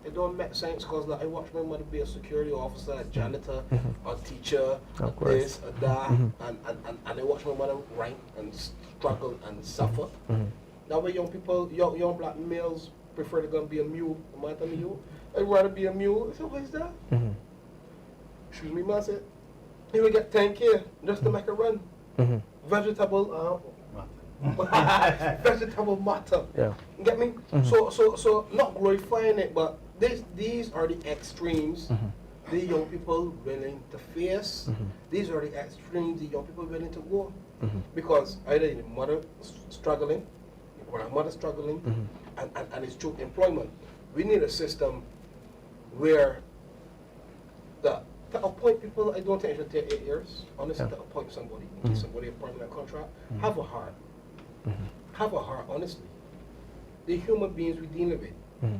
it don't make sense because like, I watch my mother be a security officer, a janitor, a teacher, a this, a that, and I watch my mother rank and struggle and suffer. Now when young people, young black males prefer to go and be a mule, a mule, I'd rather be a mule. I said, what is that? Excuse me, man, I said, he will get 10K just to make a run. Vegetable matter. Yeah. You get me? So not glorifying it, but these are the extremes the young people willing to face. These are the extremes the young people willing to go. Because either the mother struggling, the grandmother struggling, and it's through employment. We need a system where to appoint people, I don't think it should take 8 years, honestly, to appoint somebody, somebody a permanent contract. Have a heart. Have a heart, honestly. The human beings we deal with.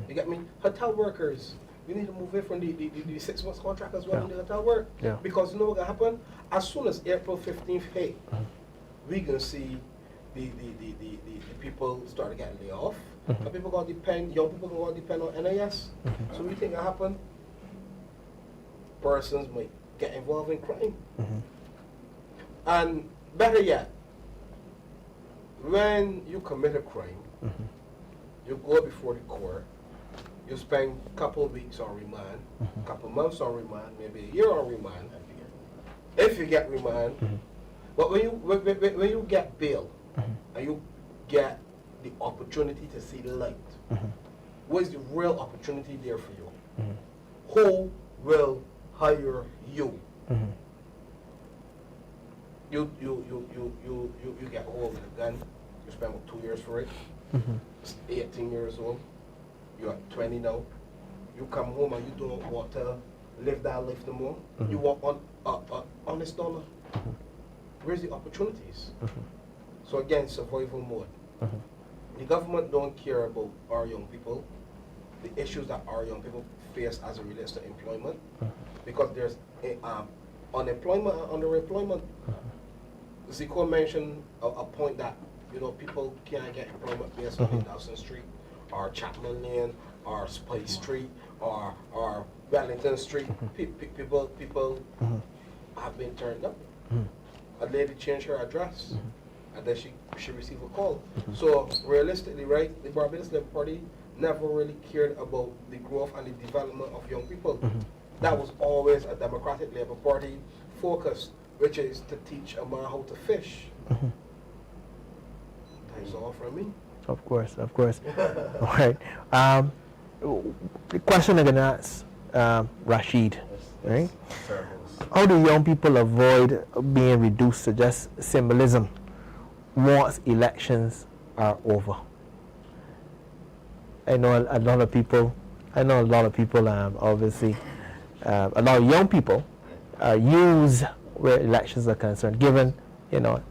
You get me? Hotel workers, we need to move away from the 6 months contract as well in the hotel work. Because you know what's going to happen? As soon as April 15th hit, we can see the people start to get laid off. And people going to depend, young people going to depend on NIS. So we think that happen. Persons might get involved in crime. And better yet, when you commit a crime, you go before the court, you spend a couple of weeks on remand, a couple of months on remand, maybe a year on remand, if you get remand. But when you get bail, and you get the opportunity to see the light, what is the real opportunity there for you? Who will hire you? You get hold of the gun, you spend about 2 years for it, 18 years old, you're at 20 now, you come home and you don't want to live that life no more. You want honest dollar. Where's the opportunities? So again, survival mode. The government don't care about our young people, the issues that our young people face as it relates to employment, because there's unemployment and underemployment. Zico mentioned a point that, you know, people can't get employment based on Dawson Street or Chapman Lane or Spice Street or Wellington Street. People have been turned up. A lady changed her address and then she received a call. So realistically, right, the Barbados Labour Party never really cared about the growth and the development of young people. That was always a Democratic Labour Party focus, which is to teach a man how to fish. That's all from me. Of course, of course. All right. The question I'm going to ask Rasheed, right? How do young people avoid being reduced to just symbolism once elections are over? I know a lot of people, obviously, a lot of young people use where elections are concerned, given, you know,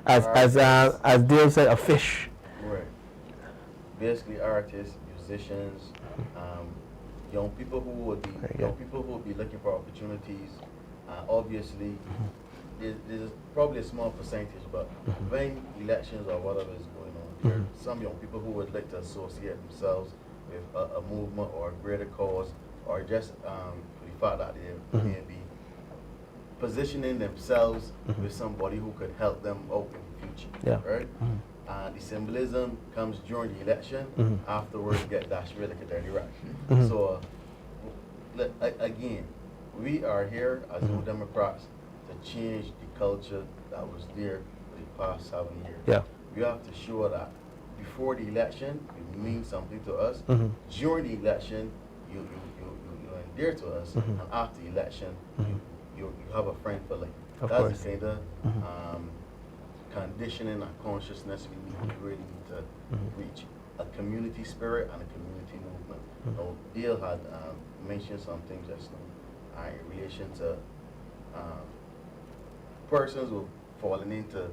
as Dale said, a fish. Right. Basically, artists, musicians, young people who would be looking for opportunities. Obviously, there's probably a small percentage, but when elections or whatever is going on, there are some young people who would like to associate themselves with a movement or a greater cause, or just the fact that they may be positioning themselves with somebody who could help them out in the future, right? The symbolism comes during the election, afterwards get dashed really like a dirty rat. So, again, we are here as New Democrats to change the culture that was there for the past 7 years. Yeah. We have to show that before the election, you mean something to us. During the election, you're endear to us, and after the election, you have a friend for life. That's the kind of conditioning and consciousness we really need to reach. A community spirit and a community movement. Now, Dale had mentioned some things just now in relation to persons who falling into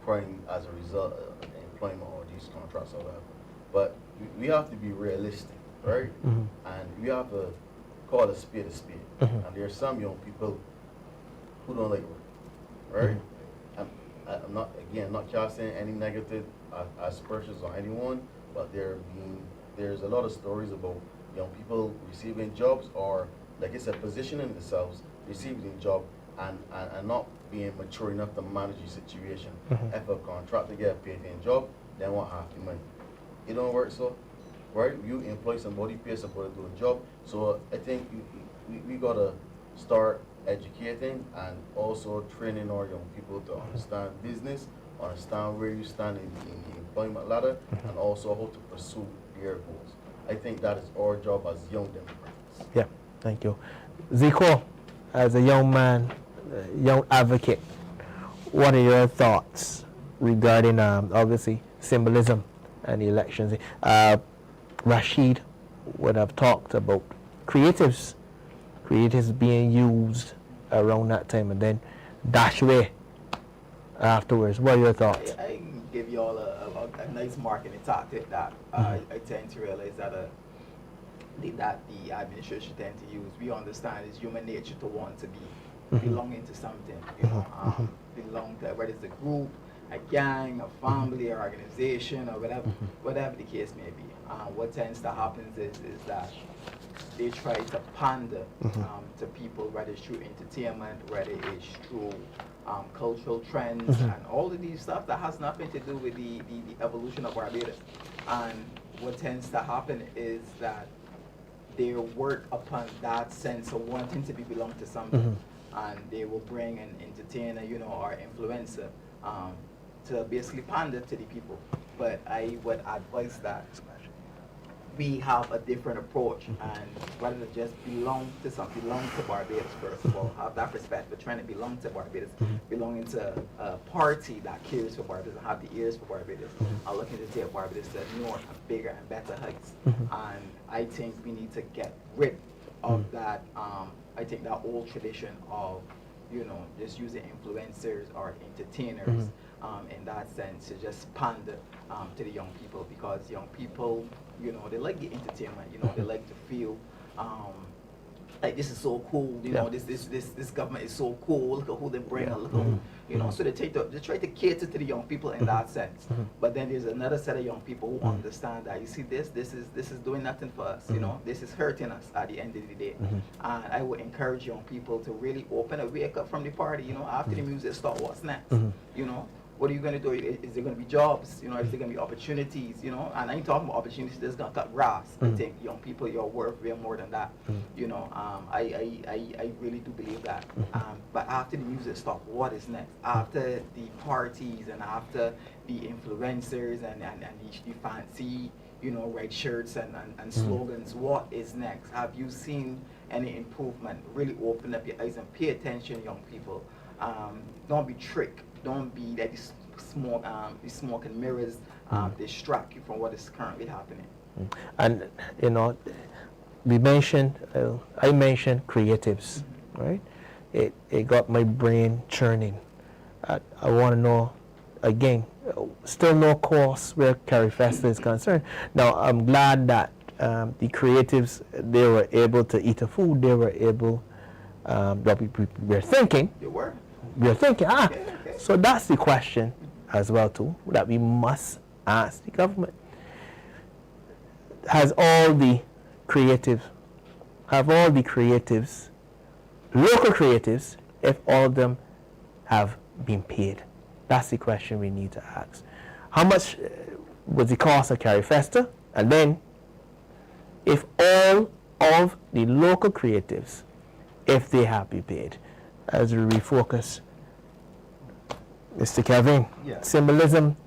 crime as a result of employment or these contracts or whatever. But we have to be realistic, right? And we have to call a spade a spade. And there are some young people who don't like work, right? I'm not casting any negative aspersions on anyone, but there's a lot of stories about young people receiving jobs, or like I said, positioning themselves, receiving a job, and not being mature enough to manage the situation. If a contractor get a paid in job, then what half the money? It don't work so, right? You employ somebody, pay somebody to do a job. So I think we gotta start educating and also training our young people to understand business, understand where you stand in the employment ladder, and also how to pursue their goals. I think that is our job as young Democrats. Yeah, thank you. Zico, as a young man, young advocate, what are your thoughts regarding, obviously, symbolism and elections? Rasheed would have talked about creatives being used around that time and then dash away afterwards. What are your thoughts? I can give you all a nice marketing tactic that I tend to realize that the administration tend to use. We understand it's human nature to want to be belonging to something, you know, belong to whether it's a group, a gang, a family, or organization, or whatever the case may be. What tends to happen is that they try to pander to people, whether it's through entertainment, whether it's through cultural trends, and all of these stuff that has nothing to do with the evolution of Barbados. And what tends to happen is that they work upon that sense of wanting to belong to something, and they will bring an entertainer, you know, or influencer to basically pander to the people. But I would advise that we have a different approach, and rather than just belong to Barbados, first of all, have that respect for trying to belong to Barbados, belonging to a party that cares for Barbados and have the ears for Barbados, are looking to take Barbados to newer, bigger, and better heights. And I think we need to get rid of that, I think that old tradition of, you know, just using influencers or entertainers in that sense to just pander to the young people, because young people, you know, they like the entertainment, you know, they like to feel like this is so cool, you know, this government is so cool, look at who they bring, look at who, you know, so they try to cater to the young people in that sense. But then there's another set of young people who understand that, you see, this is doing nothing for us, you know, this is hurting us at the end of the day. And I would encourage young people to really open a wake up from the party, you know, after the music start, what's next, you know? What are you going to do? Is there going to be jobs? You know, is there going to be opportunities? You know, and I ain't talking about opportunities that's going to cut grass. I think young people, you're worth way more than that. You know, I really do believe that. But after the music stop, what is next? After the parties and after the influencers and the fancy, you know, red shirts and slogans, what is next? Have you seen any improvement? Really open up your eyes and pay attention, young people. Don't be tricked. Don't be that these smoke and mirrors distract you from what is currently happening. And you know, I mentioned creatives, right? It got my brain churning. I want to know, again, still no course where Carry Festa is concerned. Now I'm glad that the creatives, they were able to eat a food. They were able. We're thinking. They were. We're thinking. So that's the question as well too, that we must ask the government. Have all the creatives, local creatives, if all of them have been paid? That's the question we need to ask. How much was the cost of Carry Festa? And then, if all of the local creatives, if they have been paid, as we refocus, Mr. Kevin, symbolism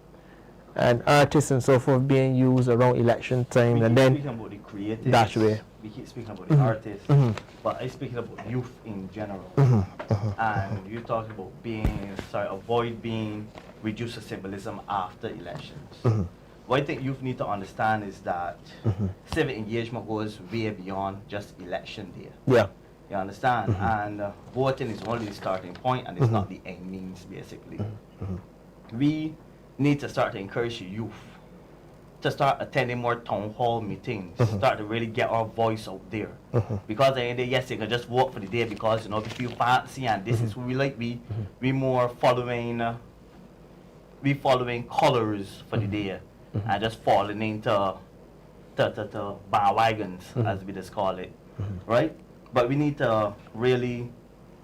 and artists and so forth being used around election time, and then speaking about the creatives, that's where we keep speaking about the artists, but I'm speaking about youth in general. And you talk about avoid being reduced to symbolism after elections. What I think youth need to understand is that civic engagement goes way beyond just election day. Yeah. You understand? And voting is only the starting point, and it's not the end means, basically. We need to start to encourage the youth to start attending more town hall meetings, start to really get our voice out there. Because at the end of the day, yes, they can just vote for the day because, you know, we feel fancy and this is who we like. We more following colors for the day and just falling into bandwagons, as we just call it, right? But we need to really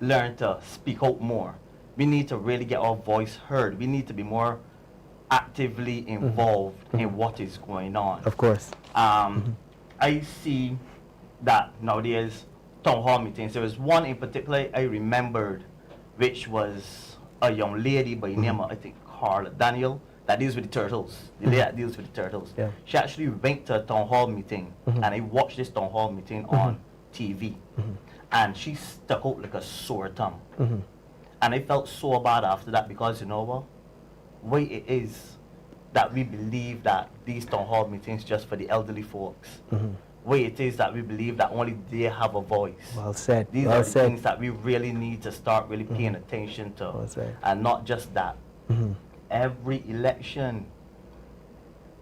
learn to speak out more. We need to really get our voice heard. We need to be more actively involved in what is going on. Of course. I see that nowadays town hall meetings, there was one in particular I remembered, which was a young lady by the name of, I think, Carla Daniel, that deals with the turtles. The lady that deals with the turtles. Yeah. She actually went to a town hall meeting, and I watched this town hall meeting on TV, and she stuck out like a sore thumb. And I felt so bad after that, because you know what? Why it is that we believe that these town hall meetings just for the elderly folks. Why it is that we believe that only they have a voice. Well said. These are the things that we really need to start really paying attention to. Well said. And not just that. Every election,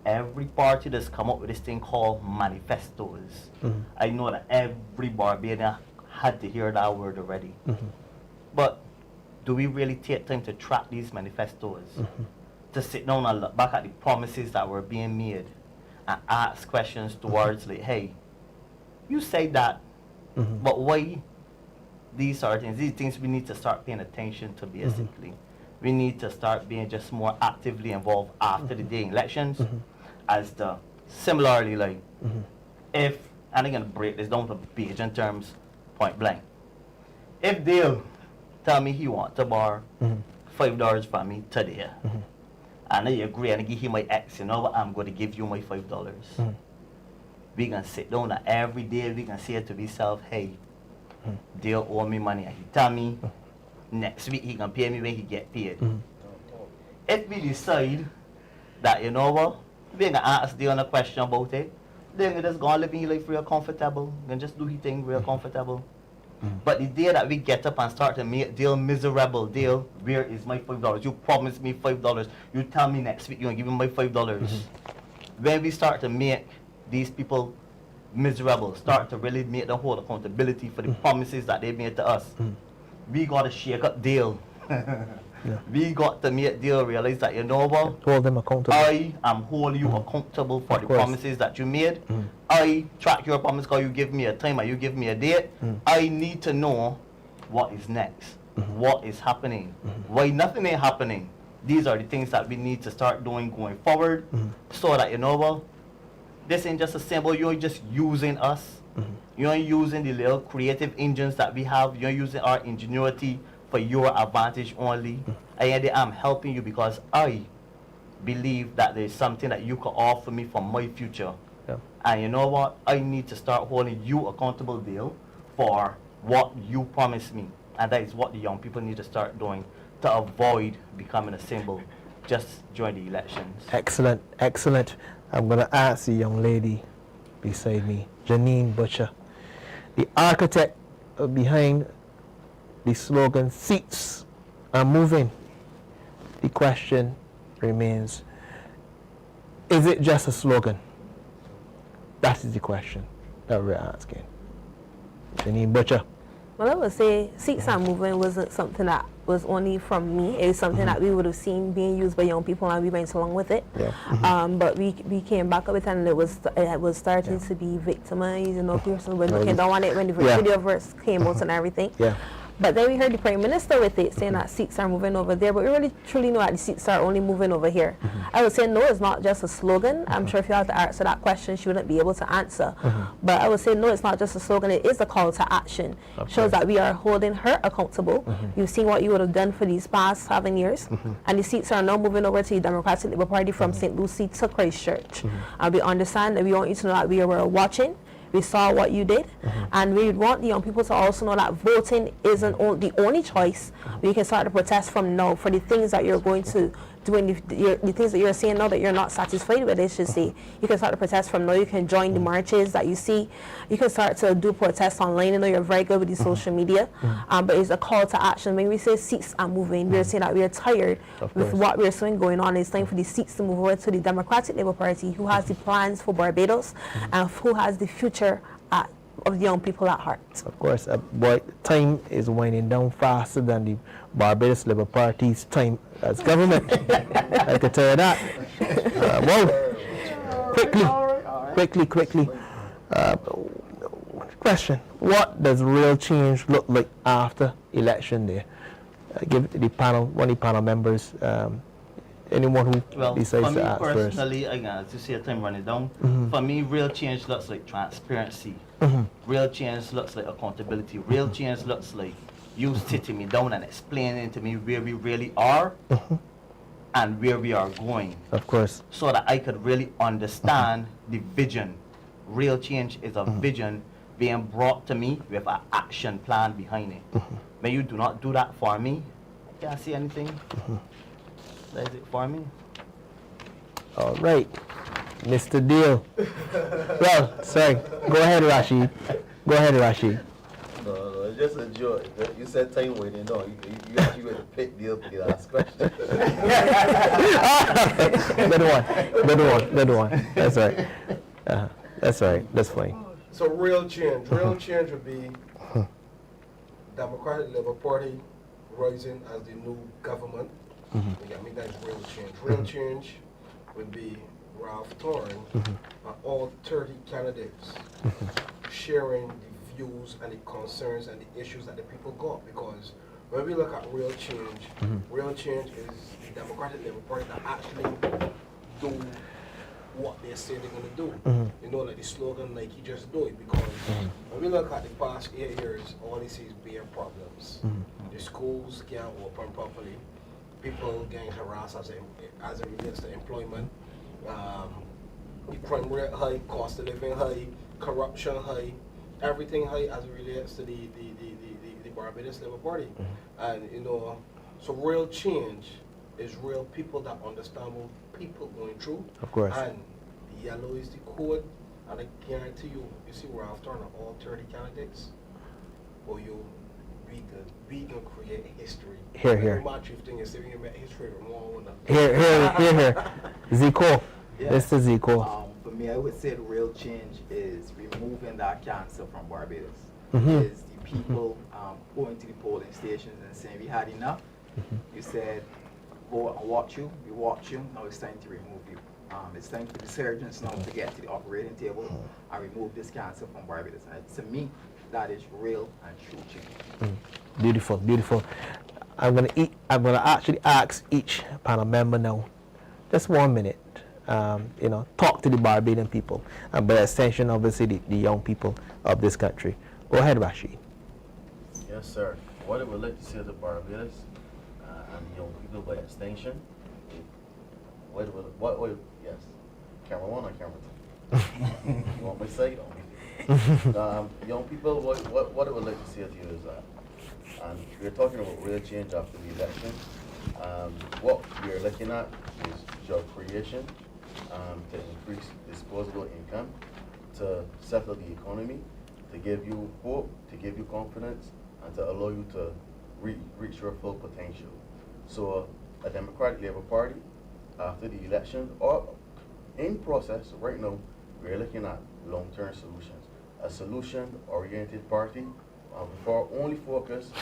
every party that's come up with this thing called manifestos. I know that every Barbadian had to hear that word already. But do we really take time to track these manifestos? To sit down and look back at the promises that were being made and ask questions towards like, hey, you say that, but why these are things? These things we need to start paying attention to, basically. We need to start being just more actively involved after the day elections. As the similarly, like, if, and I'm gonna break this down to Bajan terms, point blank. If they'll tell me he wants to borrow $5 from me today, and I agree and I give him my X, you know what, I'm going to give you my $5. We can sit down and every day we can say to ourselves, hey, they'll owe me money. And he tell me next week he can pay me when he get paid. If we decide that, you know what, we ain't going to ask Dale a question about it, then you just go and live in your life real comfortable, and just do your thing real comfortable. But the day that we get up and start to make deal miserable deal, where is my $5? You promised me $5. You tell me next week you're gonna give me my $5. When we start to make these people miserable, start to really make them hold accountability for the promises that they made to us, we gotta shake up deal. We got to make deal realize that, you know what? Hold them accountable. I am holding you accountable for the promises that you made. I track your promise because you give me a time or you give me a date. I need to know what is next, what is happening, why nothing ain't happening. These are the things that we need to start doing going forward, so that, you know what, this ain't just a symbol. You're just using us. You're using the little creative engines that we have. You're using our ingenuity for your advantage only. And I'm helping you because I believe that there's something that you can offer me for my future. And you know what? I need to start holding you accountable, deal, for what you promised me. And that is what the young people need to start doing to avoid becoming a symbol just during the elections. Excellent, excellent. I'm going to ask the young lady beside me, Janine Butcher, the architect behind the slogan, "Seats are moving." The question remains, is it just a slogan? That is the question that we're asking. Janine Butcher. Well, I would say seats are moving wasn't something that was only from me. It was something that we would have seen being used by young people, and we went along with it. But we came back with it, and it was starting to be victimized. You know, people were looking down on it when the video verse came out and everything. But then we heard the Prime Minister with it saying that seats are moving over there, but we really truly know that the seats are only moving over here. I would say no, it's not just a slogan. I'm sure if you had to answer that question, she wouldn't be able to answer. But I would say no, it's not just a slogan, it is a call to action. Shows that we are holding her accountable. You've seen what you would have done for these past 7 years, and the seats are now moving over to the Democratic Labour Party from St. Lucie to Christchurch. And we understand that we want you to know that we were watching. We saw what you did, and we want the young people to also know that voting isn't the only choice. We can start to protest from now for the things that you're going to do, and the things that you're saying now that you're not satisfied with. It should say you can start to protest from now. You can join the marches that you see. You can start to do protests online. I know you're very good with the social media, but it's a call to action. When we say seats are moving, we're saying that we're tired with what we're seeing going on. It's time for the seats to move over to the Democratic Labour Party, who has the plans for Barbados and who has the future of the young people at heart. Of course, boy, time is winding down faster than the Barbados Labour Party's time as government. I can tell you that. Quickly. Question: what does real change look like after election day? Give it to the panel, one of the panel members. Anyone who decides to ask first. For me personally, as you see, time running down. For me, real change looks like transparency. Real change looks like accountability. Real change looks like you sitting me down and explaining to me where we really are and where we are going. Of course. So that I could really understand the vision. Real change is a vision being brought to me with an action plan behind it. When you do not do that for me, I can't see anything. That is it for me. All right, Mr. Deal. Well, sorry. Go ahead, Rasheed. No, it's just a joke. You said time waiting. No, you actually went to pick Deal for the last question. Good one. That's right. That's right. That's funny. So real change would be Democratic Labour Party rising as the new government. You got me? That's real change. Real change would be Ralph Torn and all 30 candidates sharing the views and the concerns and the issues that the people got. Because when we look at real change is the Democratic Labour Party that actually do what they say they're going to do. You know, like the slogan, like you just do it. Because when we look at the past 8 years, all they see is bare problems. The schools can't open properly. People getting harassed as it relates to employment. The crime rate high, cost of living high, corruption high, everything high as it relates to the Barbados Labour Party. And you know, so real change is real people that understand what people going through. Of course. And the yellow is the code, And I guarantee you, you see Ralph Turner, all 30 candidates, or we can create history. Here. My chief thing is we can make history more. Here. Zico. Yeah. Mr. Zico. For me, I would say the real change is removing that cancer from Barbados. Mhm. Is the people going to the polling stations and saying, we had enough. You said, go and watch you. We watch you. Now it's time to remove you. It's time for the surgeons now to get to the operating table and remove this cancer from Barbados. And to me, that is real and true change. Beautiful. I'm gonna actually ask each panel member now, just 1 minute. Talk to the Barbadian people, and by extension, obviously, the young people of this country. Go ahead, Rasheed. Yes, sir. What I would like to say to Barbados and young people by extension. Yes. Camera 1 or camera 2? You want me to say it? Young people, what I would like to say to you is that, and we're talking about real change after the election. What we're looking at is job creation, to increase disposable income, to settle the economy, to give you hope, to give you confidence, and to allow you to reach your full potential. So a Democratic Labour Party, after the election, or in process right now, we're looking at long-term solutions. A solution-oriented party, our only focus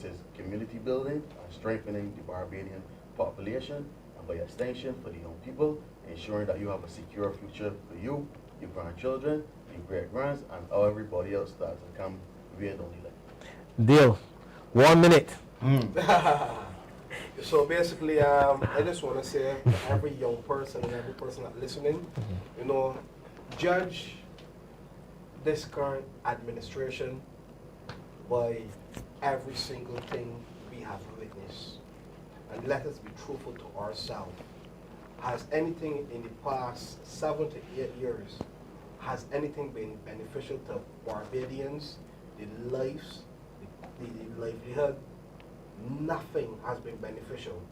is community building and strengthening the Barbadian population, and by extension for the young people, ensuring that you have a secure future for you, your grandchildren, your great-grands, and everybody else that will come via the life. Deal. 1 minute. So basically, I just want to say to every young person and every person that's listening, judge this current administration by every single thing we have witnessed. And let us be truthful to ourselves. Has anything in the past 7 to 8 years, has anything been beneficial to Barbadians, the lives, the livelihood? Nothing has been beneficial.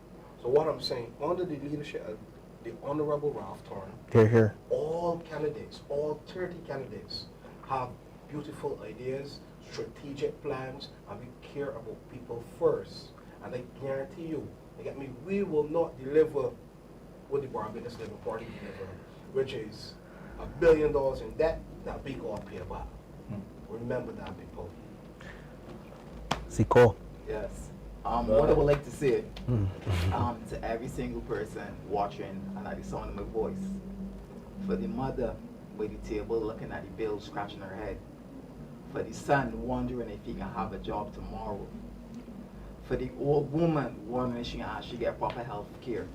So what I'm saying, under the leadership of the Honorable Ralph Turner, Here. all candidates, all 30 candidates, have beautiful ideas, strategic plans, and we care about people first. And I guarantee you, we will not deliver what the Barbados Labour Party deliver, which is $1 billion in debt that we got to pay back. Remember that, people. Zico. Yes. What I would like to say to every single person watching and at the sound of my voice, for the mother by the table looking at the bill scratching her head, for the son wondering if he can have a job tomorrow, for the old woman wondering if she can actually get proper health care,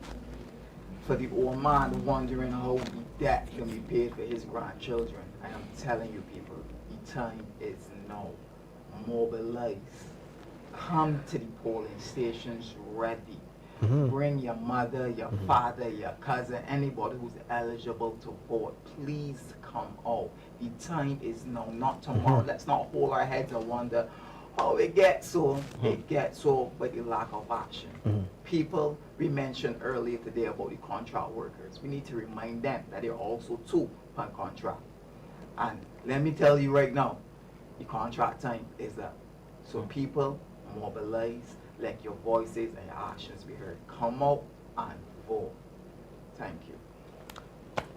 for the old man wondering how the debt can be paid for his grandchildren. And I'm telling you people, the time is now. Mobilize. Come to the polling stations ready. Bring your mother, your father, your cousin, anybody who's eligible to vote. Please come out. The time is now, not tomorrow. Let's not hold our heads and wonder, oh, it gets so by the lack of action. People, we mentioned earlier today about the contract workers. We need to remind them that they're also too on contract. And let me tell you right now, the contract time is up. So people, mobilize, let your voices and your actions be heard. Come out and vote. Thank you.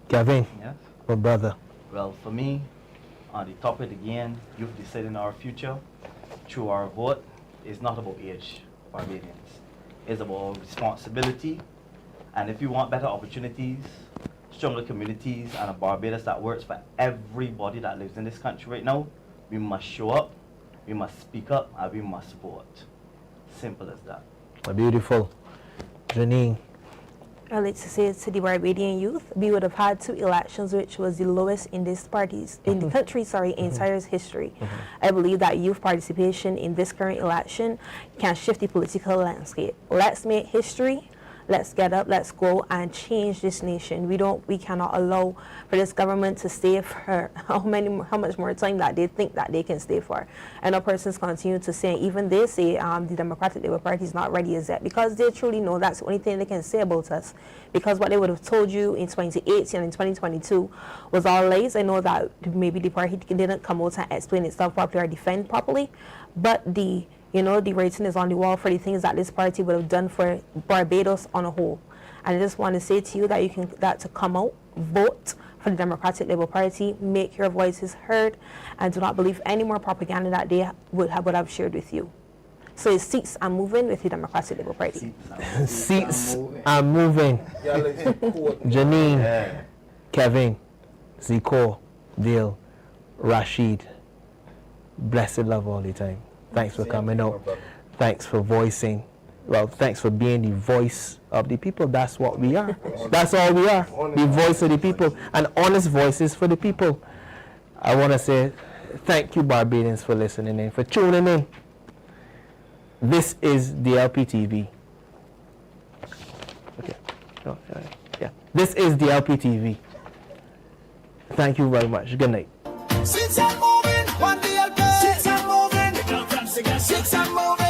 Gavin. Yes. My brother. Well, for me, on the topic again, youth deciding our future through our vote is not about age, Barbadians. It's about responsibility. And if you want better opportunities, stronger communities, and a Barbados that works for everybody that lives in this country right now, we must show up, we must speak up, and we must vote. Simple as that. Beautiful. Janine. I'd like to say to the Barbadian youth, we would have had 2 elections, which was the lowest in this party's, in the country's, entire history. I believe that youth participation in this current election can shift the political landscape. Let's make history. Let's get up, let's go and change this nation. We cannot allow for this government to stay for how much more time that they think that they can stay for. And our persons continue to say, even they say the Democratic Labour Party is not ready as yet, because they truly know that's the only thing they can say about us. Because what they would have told you in 2018 and in 2022 was all lies. I know that maybe the party didn't come out and explain itself properly or defend properly, but the writing is on the wall for the things that this party would have done for Barbados on a whole. And I just want to say to you that to come out, vote for the Democratic Labour Party, make your voices heard, and do not believe any more propaganda that they would have shared with you. So it's seats are moving with the Democratic Labour Party. Seats are moving. Janine, Kevin, Zico, Dale, Rasheed, blessed love all the time. Thanks for coming out. Thanks for voicing. Well, thanks for being the voice of the people. That's what we are. That's all we are. The voice of the people. And honest voices for the people. I want to say thank you, Barbadians, for listening in, for tuning in. This is DLP TV. Okay. Oh, yeah. This is DLP TV. Thank you very much. Good night. Since I'm moving, one DLP. Since I'm moving, since I'm moving.